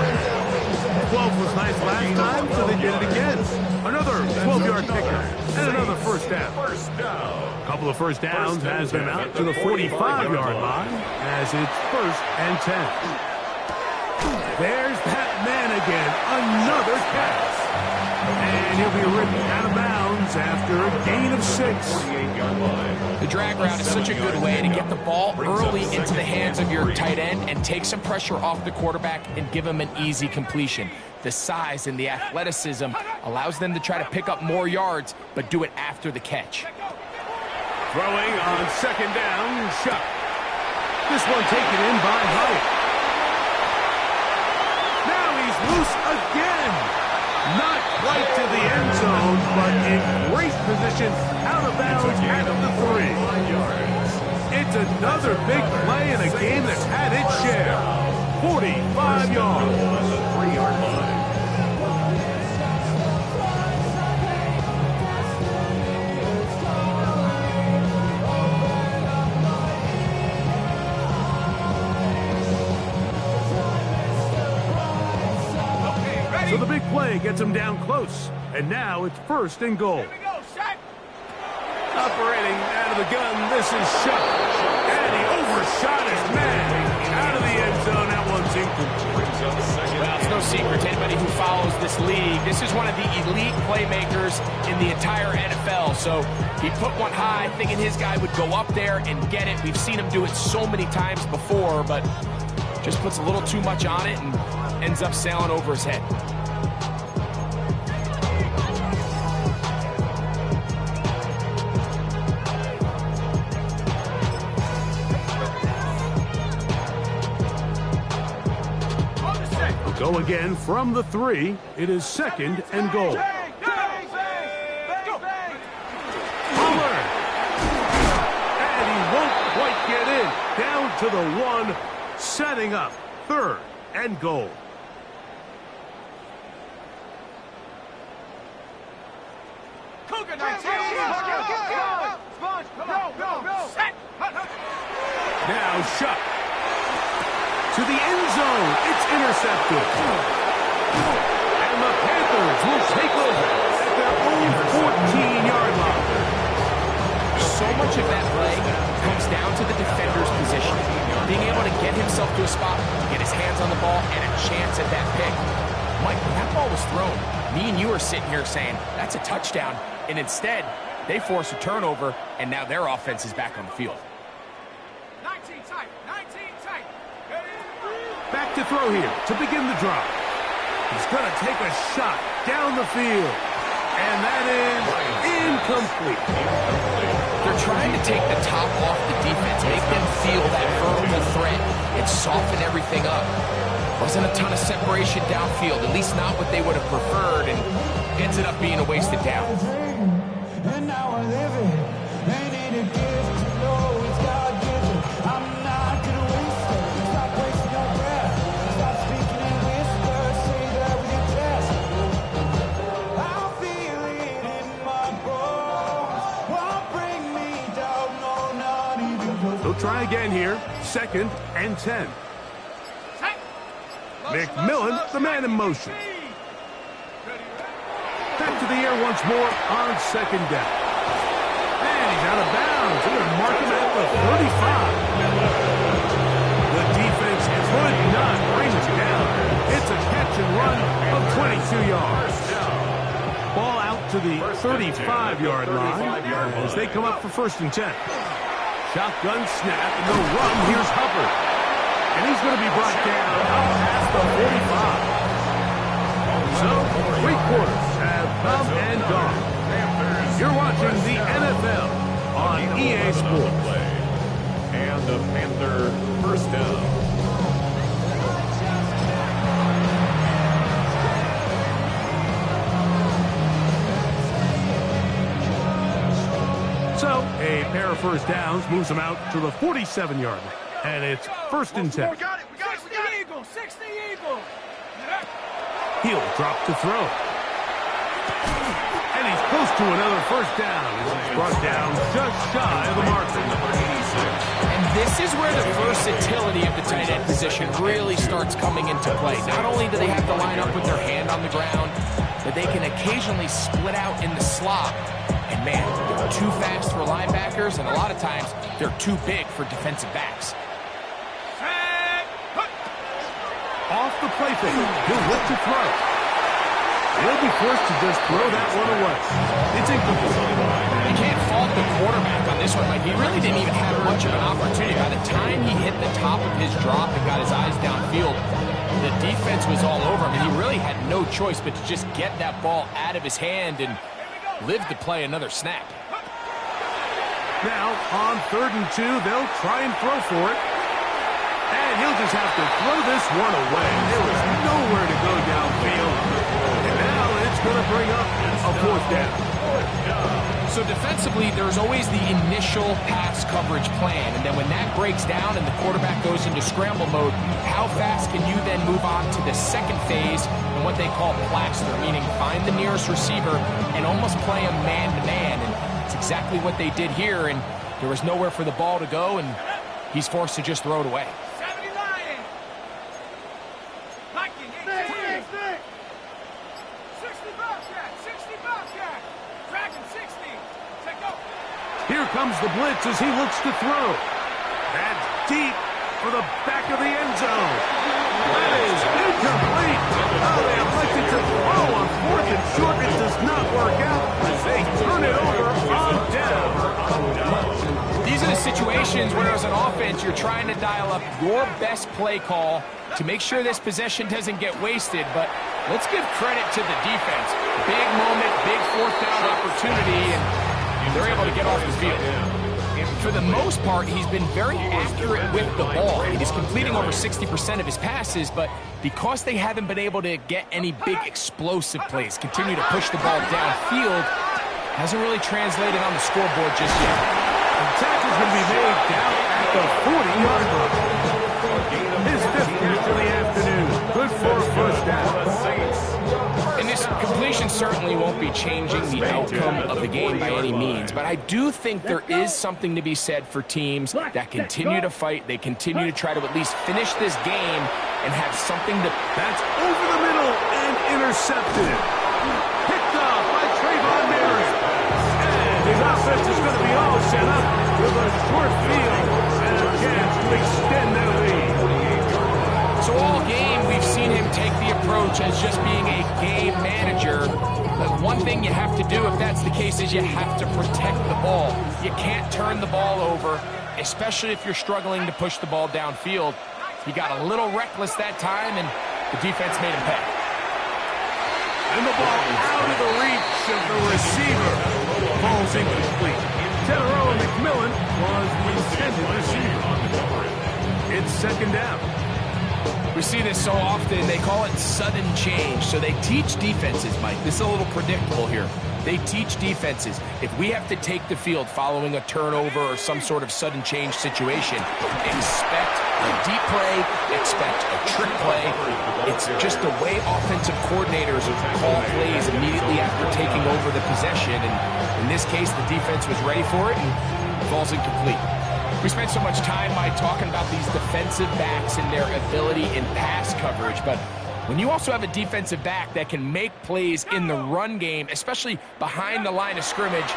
[SPEAKER 2] 12 was nice last time, so they did it again. Another 12-yard pickup and another first down. A couple of first downs has them out to the 45-yard line as it's 1st and 10. There's that man again. Another catch. And he'll be ridden out of bounds after a gain of 6.
[SPEAKER 3] 48-yard line.
[SPEAKER 4] The drag route is such a good way to get the ball early into the hands of your tight end and take some pressure off the quarterback and give him an easy completion. The size and the athleticism allows them to try to pick up more yards, but do it after the catch.
[SPEAKER 2] Throwing on 2nd down, Shuck. This one taken in by Hyatt. Now he's loose again. Not quite to the end zone, but in great position, out of bounds at the 3. It's another big play in a game that's had its share. 45 yards.
[SPEAKER 3] On the 3-yard line.
[SPEAKER 2] So the big play gets him down close. And now it's 1st and goal.
[SPEAKER 5] Here we go. Set.
[SPEAKER 2] Operating out of the gun, this is Shuck. And he overshot his man. Out of the end zone, that one's incomplete.
[SPEAKER 4] Well, it's no secret to anybody who follows this league. This is one of the elite playmakers in the entire NFL. So he put one high, thinking his guy would go up there and get it. We've seen him do it so many times before, but just puts a little too much on it and ends up sailing over his head.
[SPEAKER 2] So again, from the 3, it is 2nd and goal. Fuller. And he won't quite get in. Down to the 1, setting up 3rd and goal. Now shot. To the end zone. It's intercepted. And the Panthers will take over at their own 14-yard line.
[SPEAKER 4] So much of that play comes down to the defender's position. Being able to get himself to a spot, get his hands on the ball, and a chance at that pick. Mike, when that ball was thrown, me and you are sitting here saying, that's a touchdown. And instead, they force a turnover, and now their offense is back on the field.
[SPEAKER 5] 19 tight.
[SPEAKER 2] Back to throw here to begin the drive. He's going to take a shot down the field. And that is incomplete.
[SPEAKER 4] They're trying to take the top off the defense, make them feel that vertical threat, and soften everything up. Wasn't a ton of separation downfield, at least not what they would have preferred, and ended up being a wasted down.
[SPEAKER 6] And now I live it. Ain't it a gift to know it's God-given? I'm not gonna waste it. Stop wasting your breath. Stop speaking in whispers. Say that with your chest. I feel it in my bones. Won't bring me down, no, not even close.
[SPEAKER 2] They'll try again here. 2nd and 10. McMillan, the man in motion. Back to the air once more on 2nd down. And he's out of bounds. They're going to mark him at the 35. The defense could not bring him down. It's a catch and run of 22 yards. Ball out to the 35-yard line as they come up for 1st and 10. Shotgun snap and the run. Here's Hubbard. And he's going to be brought down out past the 45. So, 3 quarters have come and gone. You're watching the NFL on EA Sports.
[SPEAKER 3] And the Panther first down.
[SPEAKER 2] So, a pair of first downs moves them out to the 47-yard line. And it's 1st and 10.
[SPEAKER 5] We got it. 60 Eagle.
[SPEAKER 2] He'll drop to throw. And he's close to another first down. He's brought down just shy of the marker.
[SPEAKER 4] And this is where the versatility of the tight end position really starts coming into play. Not only do they have to line up with their hand on the ground, but they can occasionally split out in the slot. And man, they're too fast for linebackers, and a lot of times they're too big for defensive backs.
[SPEAKER 2] Off the play fake. He'll look to throw. He'll be forced to just throw that one away. It's incomplete.
[SPEAKER 4] You can't fault the quarterback on this one, Mike. He really didn't even have much of an opportunity. By the time he hit the top of his drop and got his eyes downfield, the defense was all over him, and he really had no choice but to just get that ball out of his hand and live to play another snap.
[SPEAKER 2] Now, on 3rd and 2, they'll try and throw for it. And he'll just have to throw this one away. There was nowhere to go downfield. And now it's going to bring up a 4th down.
[SPEAKER 4] So defensively, there's always the initial pass coverage plan. And then when that breaks down and the quarterback goes into scramble mode, how fast can you then move on to the second phase and what they call plaster, meaning find the nearest receiver and almost play him man-to-man. And it's exactly what they did here. And there was nowhere for the ball to go, and he's forced to just throw it away.
[SPEAKER 5] 60 Dragon 60. Take go.
[SPEAKER 2] Here comes the blitz as he looks to throw. That's deep for the back of the end zone. That is incomplete. Oh, they elected to throw on 4th and short. It does not work out as they turn it over on down.
[SPEAKER 4] These are the situations where as an offense you're trying to dial up your best play call to make sure this possession doesn't get wasted, but let's give credit to the defense. Big moment, big 4th down opportunity, and they're able to get off the field. for the most part, he's been very accurate with the ball. He's completing over 60% of his passes, but because they haven't been able to get any big explosive plays, continue to push the ball downfield, hasn't really translated on the scoreboard just yet.
[SPEAKER 2] The tackle's going to be made down at the 40-yard line. His fifth catch of the afternoon. Good for a first down.
[SPEAKER 4] And this completion certainly won't be changing the outcome of the game by any means, but I do think there is something to be said for teams that continue to fight. They continue to try to at least finish this game and have something to...
[SPEAKER 2] That's over the middle and intercepted. Picked off by Trayvon Mary. And his offense is going to be all set up with a short field and a chance to extend their lead.
[SPEAKER 4] So all game, we've seen him take the approach as just being a game manager. But one thing you have to do if that's the case is you have to protect the ball. You can't turn the ball over, especially if you're struggling to push the ball downfield. He got a little reckless that time, and the defense made him pay.
[SPEAKER 2] And the ball out of the reach of the receiver. Falls incomplete. Tedero McMillan was the intended receiver. It's second down.
[SPEAKER 4] We see this so often, they call it sudden change. So they teach defenses, Mike. This is a little predictable here. They teach defenses, if we have to take the field following a turnover or some sort of sudden change situation, expect a deep play, expect a trick play. It's just the way offensive coordinators call plays immediately after taking over the possession. And in this case, the defense was ready for it and falls incomplete. We spent so much time, Mike, talking about these defensive backs and their ability in pass coverage, but when you also have a defensive back that can make plays in the run game, especially behind the line of scrimmage,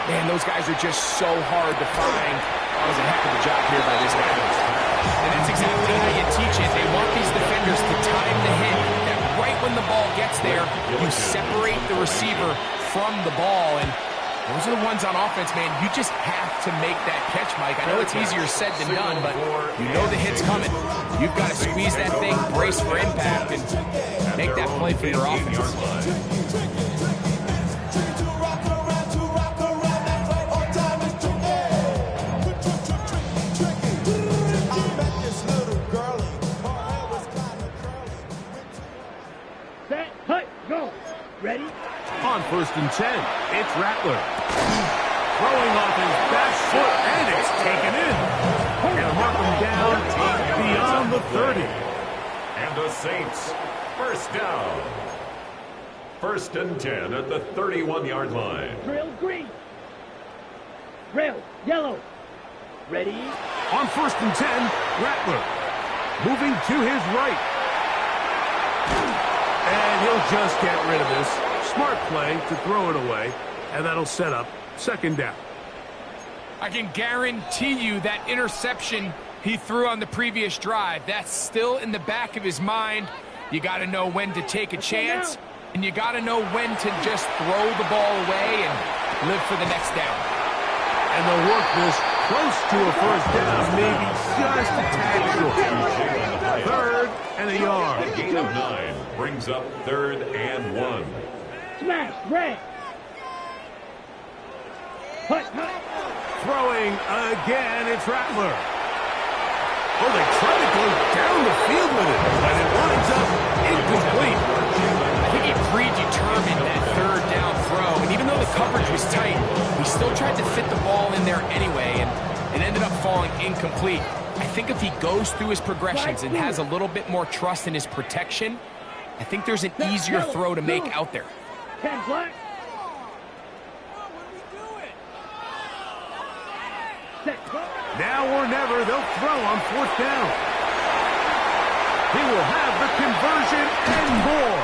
[SPEAKER 4] man, those guys are just so hard to find. That was a heck of a job here by this guy. And that's exactly how you teach it. They want these defenders to time the hit, that right when the ball gets there, you separate the receiver from the ball, and those are the ones on offense, man. You just have to make that catch, Mike. I know it's easier said than done, but you know the hit's coming. You've got to squeeze that thing, brace for impact, and make that play for your offense.
[SPEAKER 5] Set, cut, go. Ready?
[SPEAKER 2] On first and 10, it's Rattler. Throwing off his back foot, and it's taken in. Gonna mark him down beyond the 30.
[SPEAKER 3] And the Saints, first down. First and 10 at the 31-yard line.
[SPEAKER 5] Drill green. Rail yellow. Ready?
[SPEAKER 2] On first and 10, Rattler. Moving to his right. And he'll just get rid of this. Smart play to throw it away, and that'll set up second down.
[SPEAKER 4] I can guarantee you that interception he threw on the previous drive, that's still in the back of his mind. You got to know when to take a chance, and you got to know when to just throw the ball away and live for the next down.
[SPEAKER 2] And they'll work this close to a first down, maybe just a tad short. Third and a yard.
[SPEAKER 3] Gain of 9 brings up third and 1.
[SPEAKER 5] Smash, red. Hut.
[SPEAKER 2] Throwing again, it's Rattler. Oh, they try to go down the field with it, but it winds up incomplete.
[SPEAKER 4] I think he predetermined that third down throw, and even though the coverage was tight, he still tried to fit the ball in there anyway, and it ended up falling incomplete. I think if he goes through his progressions and has a little bit more trust in his protection, I think there's an easier throw to make out there.
[SPEAKER 5] 10 black.
[SPEAKER 2] Now or never, they'll throw on fourth down. He will have the conversion and more.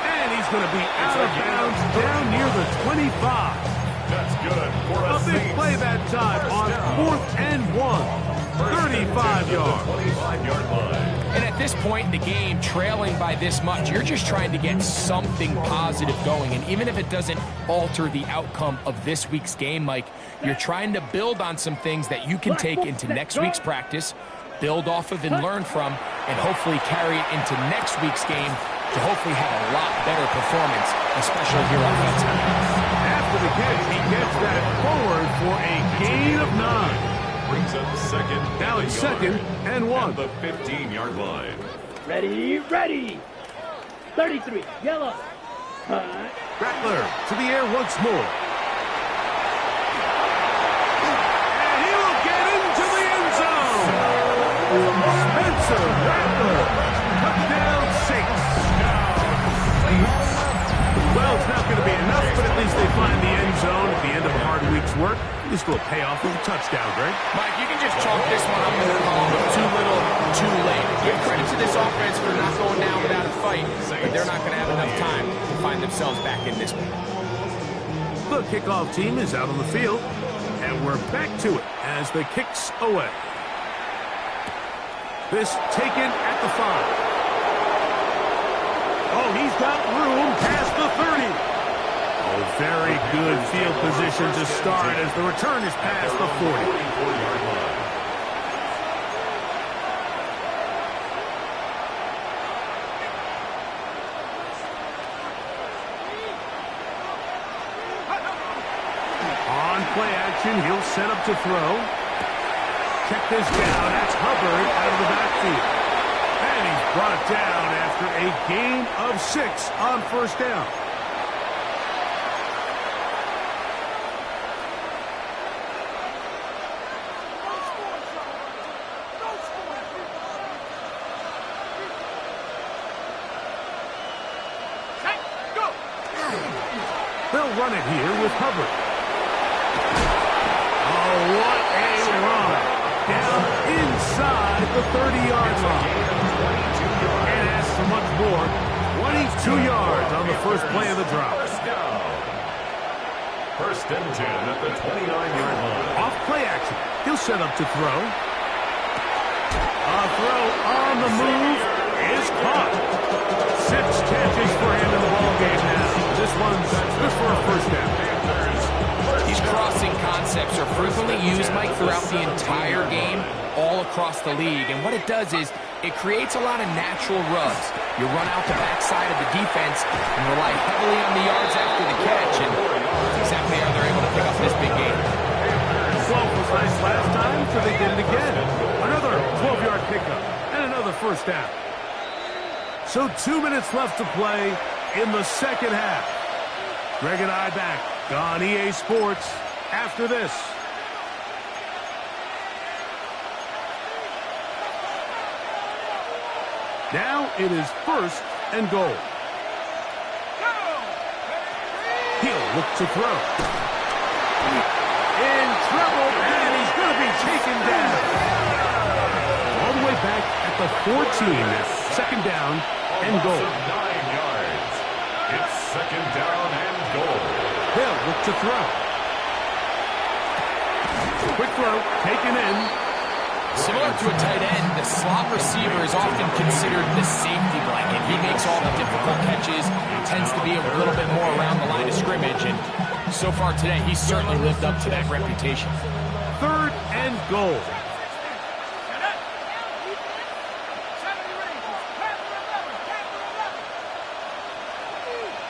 [SPEAKER 2] And he's going to be out of bounds down near the 25.
[SPEAKER 3] That's good for
[SPEAKER 2] A big play that time on 4th and 1. 35 yards.
[SPEAKER 3] 25-yard line.
[SPEAKER 4] And at this point in the game, trailing by this much, you're just trying to get something positive going. And even if it doesn't alter the outcome of this week's game, Mike, you're trying to build on some things that you can take into next week's practice, build off of and learn from, and hopefully carry it into next week's game to hopefully have a lot better performance, especially here offensively.
[SPEAKER 2] After the catch, he gets that forward for a gain of 9.
[SPEAKER 3] Brings up second.
[SPEAKER 2] Now it's second and 1.
[SPEAKER 3] At the 15-yard line.
[SPEAKER 7] Ready, ready. 33, yellow. Cut.
[SPEAKER 2] Rattler to the air once more. And he will get into the end zone. Spencer Rattler, touchdown Saints. Well, it's not going to be enough, but at least they find the end zone at the end of a hard week's work. Just a little payoff with a touchdown, Greg.
[SPEAKER 4] Mike, you can just chalk this one up in the column of too little, too late. Give credit to this offense for not going down without a fight, but they're not going to have enough time to find themselves back in this one.
[SPEAKER 2] The kickoff team is out on the field, and we're back to it as the kicks away. This taken at the 5. Oh, he's got room past the 30. Oh, very good field position to start as the return is past the 40. On play action, he'll set up to throw. Check this down. That's Hubbard out of the backfield. And he's brought down after a gain of 6 on first down. They'll run it here with Hubbard. Oh, what a run. Down inside the 30-yard line. And as for much more, 22 yards on the first play of the drop.
[SPEAKER 3] First and 10 at the 29-yard line.
[SPEAKER 2] Off play action. He'll set up to throw. A throw on the move is caught. 6 catches for him in the ballgame now. This one's good for a first down.
[SPEAKER 4] These crossing concepts are frequently used, Mike, throughout the entire game, all across the league. And what it does is it creates a lot of natural rubs. You run out the backside of the defense and rely heavily on the yards after the catch. And that's exactly how they're able to pick up this big game.
[SPEAKER 2] 12 was nice last time, so they did it again. Another 12-yard pickup and another first down. So 2 minutes left to play in the second half. Greg and I back on EA Sports after this. Now it is first and goal. He'll look to throw. In trouble, and he's going to be taken down. All the way back at the 14. Second down and goal.
[SPEAKER 3] 9 yards. It's second down and goal.
[SPEAKER 2] He'll look to throw. Quick throw, taken in.
[SPEAKER 4] Similar to a tight end, the slot receiver is often considered the safety blanket. He makes all the difficult catches, tends to be a little bit more around the line of scrimmage, and so far today, he's certainly lived up to that reputation.
[SPEAKER 2] Third and goal.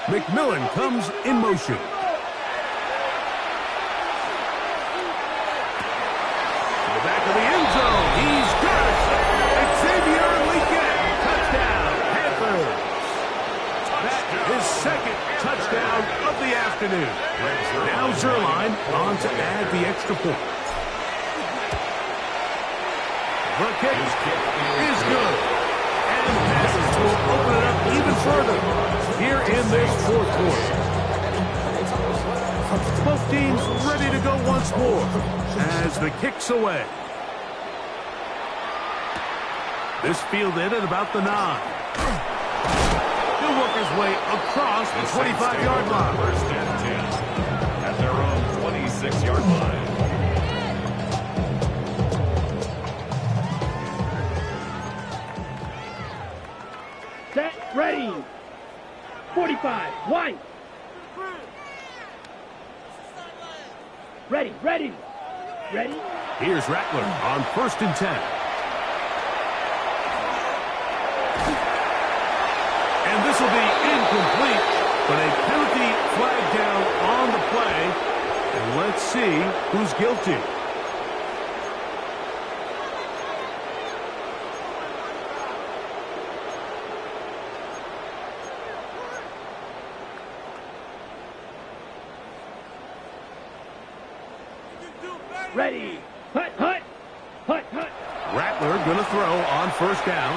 [SPEAKER 2] McMillan comes in motion. To the back of the end zone. He's got it. Xavier Leggett. Touchdown, Panthers. That is second touchdown of the afternoon. Now Zerline on to add the extra point. The kick is good. And the Panthers will open it up even further here in this fourth quarter. Both teams ready to go once more as the kick's away. This fielded at about the 9. He'll work his way across the 25-yard line.
[SPEAKER 3] First and 10 at their own 26-yard line.
[SPEAKER 7] Set, ready. 45, white. Ready, ready. Ready?
[SPEAKER 2] Here's Rattler on first and 10. And this will be incomplete, but a penalty flag down on the play. And let's see who's guilty.
[SPEAKER 7] Ready. Hut, hut. Hut, hut.
[SPEAKER 2] Rattler going to throw on first down.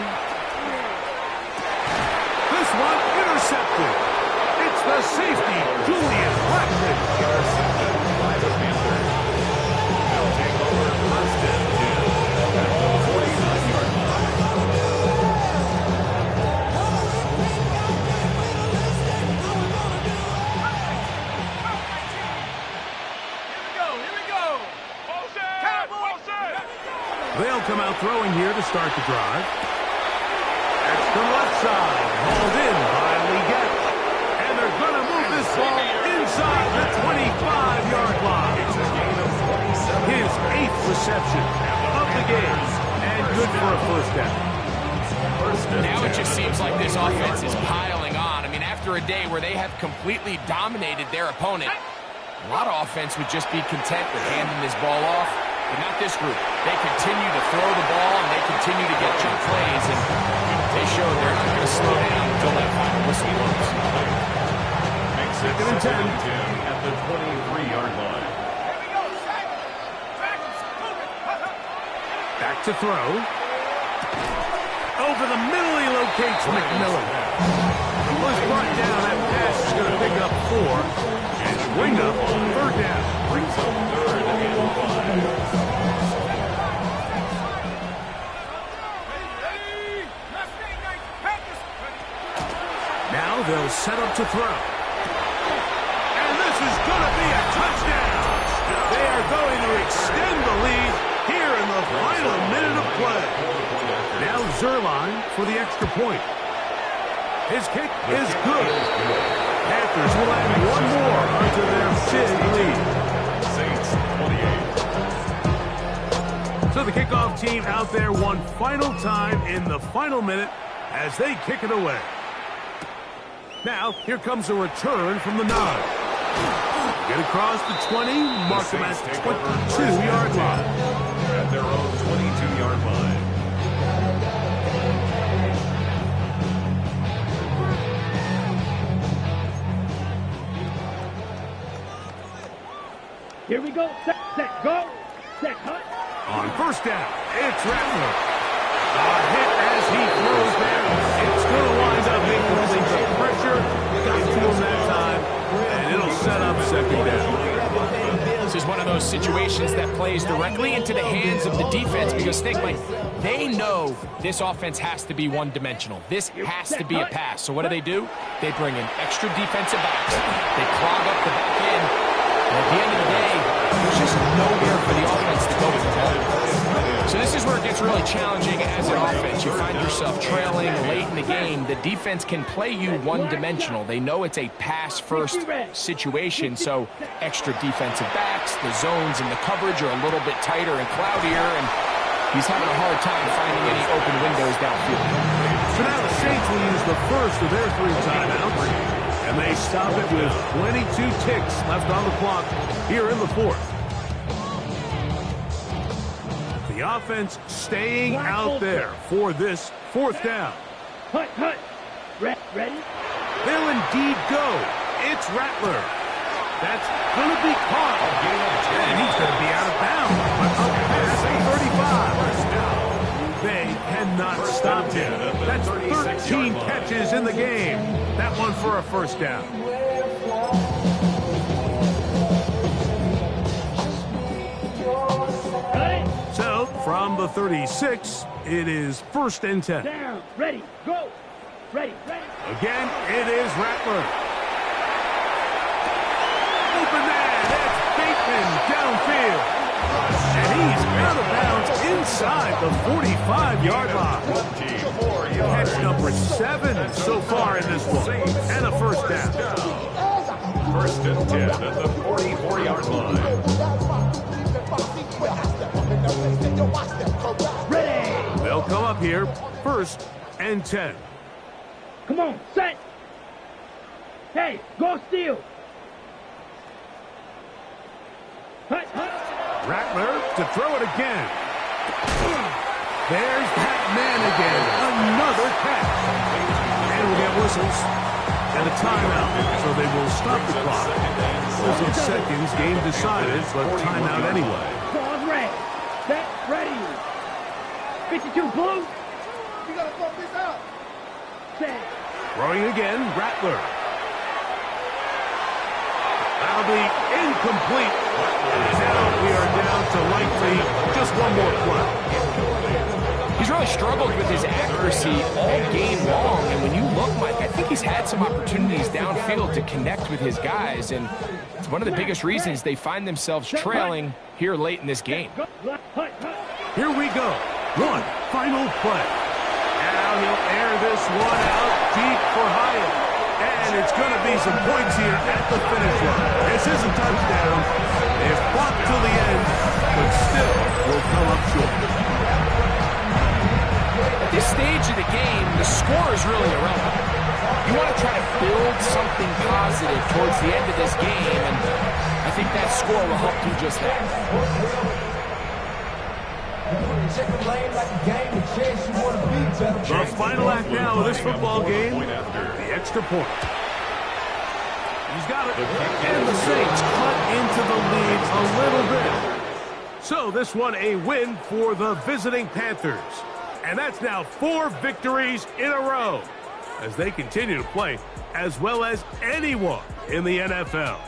[SPEAKER 2] This one intercepted. It's the safety, Julian Blackman.
[SPEAKER 3] Intercepted by the Panthers. They'll take over first and 10 at the 49-yard line.
[SPEAKER 5] Here we go.
[SPEAKER 2] They'll come out throwing here to start the drive. That's the left side, hauled in by Leggett. And they're going to move this ball inside the 25-yard line.
[SPEAKER 3] It's a gain of 27.
[SPEAKER 2] His 8th reception of the game, and good for a first down.
[SPEAKER 4] Now it just seems like this offense is piling on. I mean, after a day where they have completely dominated their opponent, a lot of offense would just be content with handing this ball off. But not this group. They continue to throw the ball, and they continue to get jump plays, and they show they're not going to slow down until that final whistle blows.
[SPEAKER 3] Makes it 2nd and 10 at the 23-yard line.
[SPEAKER 2] Back to throw. Over the middle, he locates McMillan. Was brought down. That pass is going to pick up 4. And bring up third down.
[SPEAKER 3] Brings up 3rd and 5.
[SPEAKER 2] Now they'll set up to throw. And this is going to be a touchdown. They are going to extend the lead here in the final minute of play. Now Zerline for the extra point. His kick is good. Panthers will add one more onto their big lead.
[SPEAKER 3] Saints 28.
[SPEAKER 2] So the kickoff team out there one final time in the final minute as they kick it away. Now, here comes a return from the 9. Get across the 20, mark them at the 22-yard line.
[SPEAKER 3] At their own 22-yard line.
[SPEAKER 7] Here we go. Set, go. Set, hut.
[SPEAKER 2] On first down, it's Rattler. A hit as he throws there. It's going to wind up incomplete. The pressure got to him that time, and it'll set up second down.
[SPEAKER 4] This is one of those situations that plays directly into the hands of the defense because think, Mike, they know this offense has to be one-dimensional. This has to be a pass. So what do? They bring in extra defensive backs. They clog up the back end. And at the end of the day, there's just nowhere for the offense to go with the ball. So this is where it gets really challenging as an offense. You find yourself trailing late in the game. The defense can play you one-dimensional. They know it's a pass-first situation, so extra defensive backs, the zones and the coverage are a little bit tighter and cloudier, and he's having a hard time finding any open windows downfield.
[SPEAKER 2] So now the Saints will use the first of their 3 timeouts, and they stop it with 22 ticks left on the clock here in the 4th. The offense staying out there for this 4th down.
[SPEAKER 7] Hut, hut. Ready?
[SPEAKER 2] They'll indeed go. It's Rattler. That's going to be caught. And he's going to be out of bounds. Up past 35. They cannot stop him. That's 13 catches in the game. That one for a first down. So, from the 36, it is 1st and 10.
[SPEAKER 7] Down. Ready. Go. Ready.
[SPEAKER 2] Again, it is Rattler. Open man, that's Bateman downfield. And he's out of bounds inside the 45-yard line. Catch number 7 so far in this one. And a first down.
[SPEAKER 3] 1st and 10 at the 44-yard line.
[SPEAKER 7] Ready.
[SPEAKER 2] They'll come up here, 1st and 10.
[SPEAKER 7] Come on. Set. Hey, go steal.
[SPEAKER 2] Rattler to throw it again. There's that man again. Another catch. And we'll get whistles. And a timeout, so they will stop the clock. Losing seconds, game decided, but timeout anyway.
[SPEAKER 7] Ball's ready. Set, ready. 52 blue. You gotta fuck this out. Set.
[SPEAKER 2] Throwing again, Rattler. That'll be incomplete. And now we are down to likely just one more play.
[SPEAKER 4] He's really struggled with his accuracy all game long, and when you look, Mike, I think he's had some opportunities downfield to connect with his guys, and it's one of the biggest reasons they find themselves trailing here late in this game.
[SPEAKER 2] Here we go. One final play. Now he'll air this one out deep for Hyatt. And it's going to be some points here at the finish line. This is a touchdown. They've fought till the end, but still will come up short.
[SPEAKER 4] At this stage of the game, the score is really irrelevant. You want to try to build something positive towards the end of this game, and I think that score will help do just that.
[SPEAKER 2] The final act now of this football game, the extra point. He's got it, and the Saints cut into the lead a little bit. So this one a win for the visiting Panthers. And that's now 4 victories in a row as they continue to play as well as anyone in the NFL.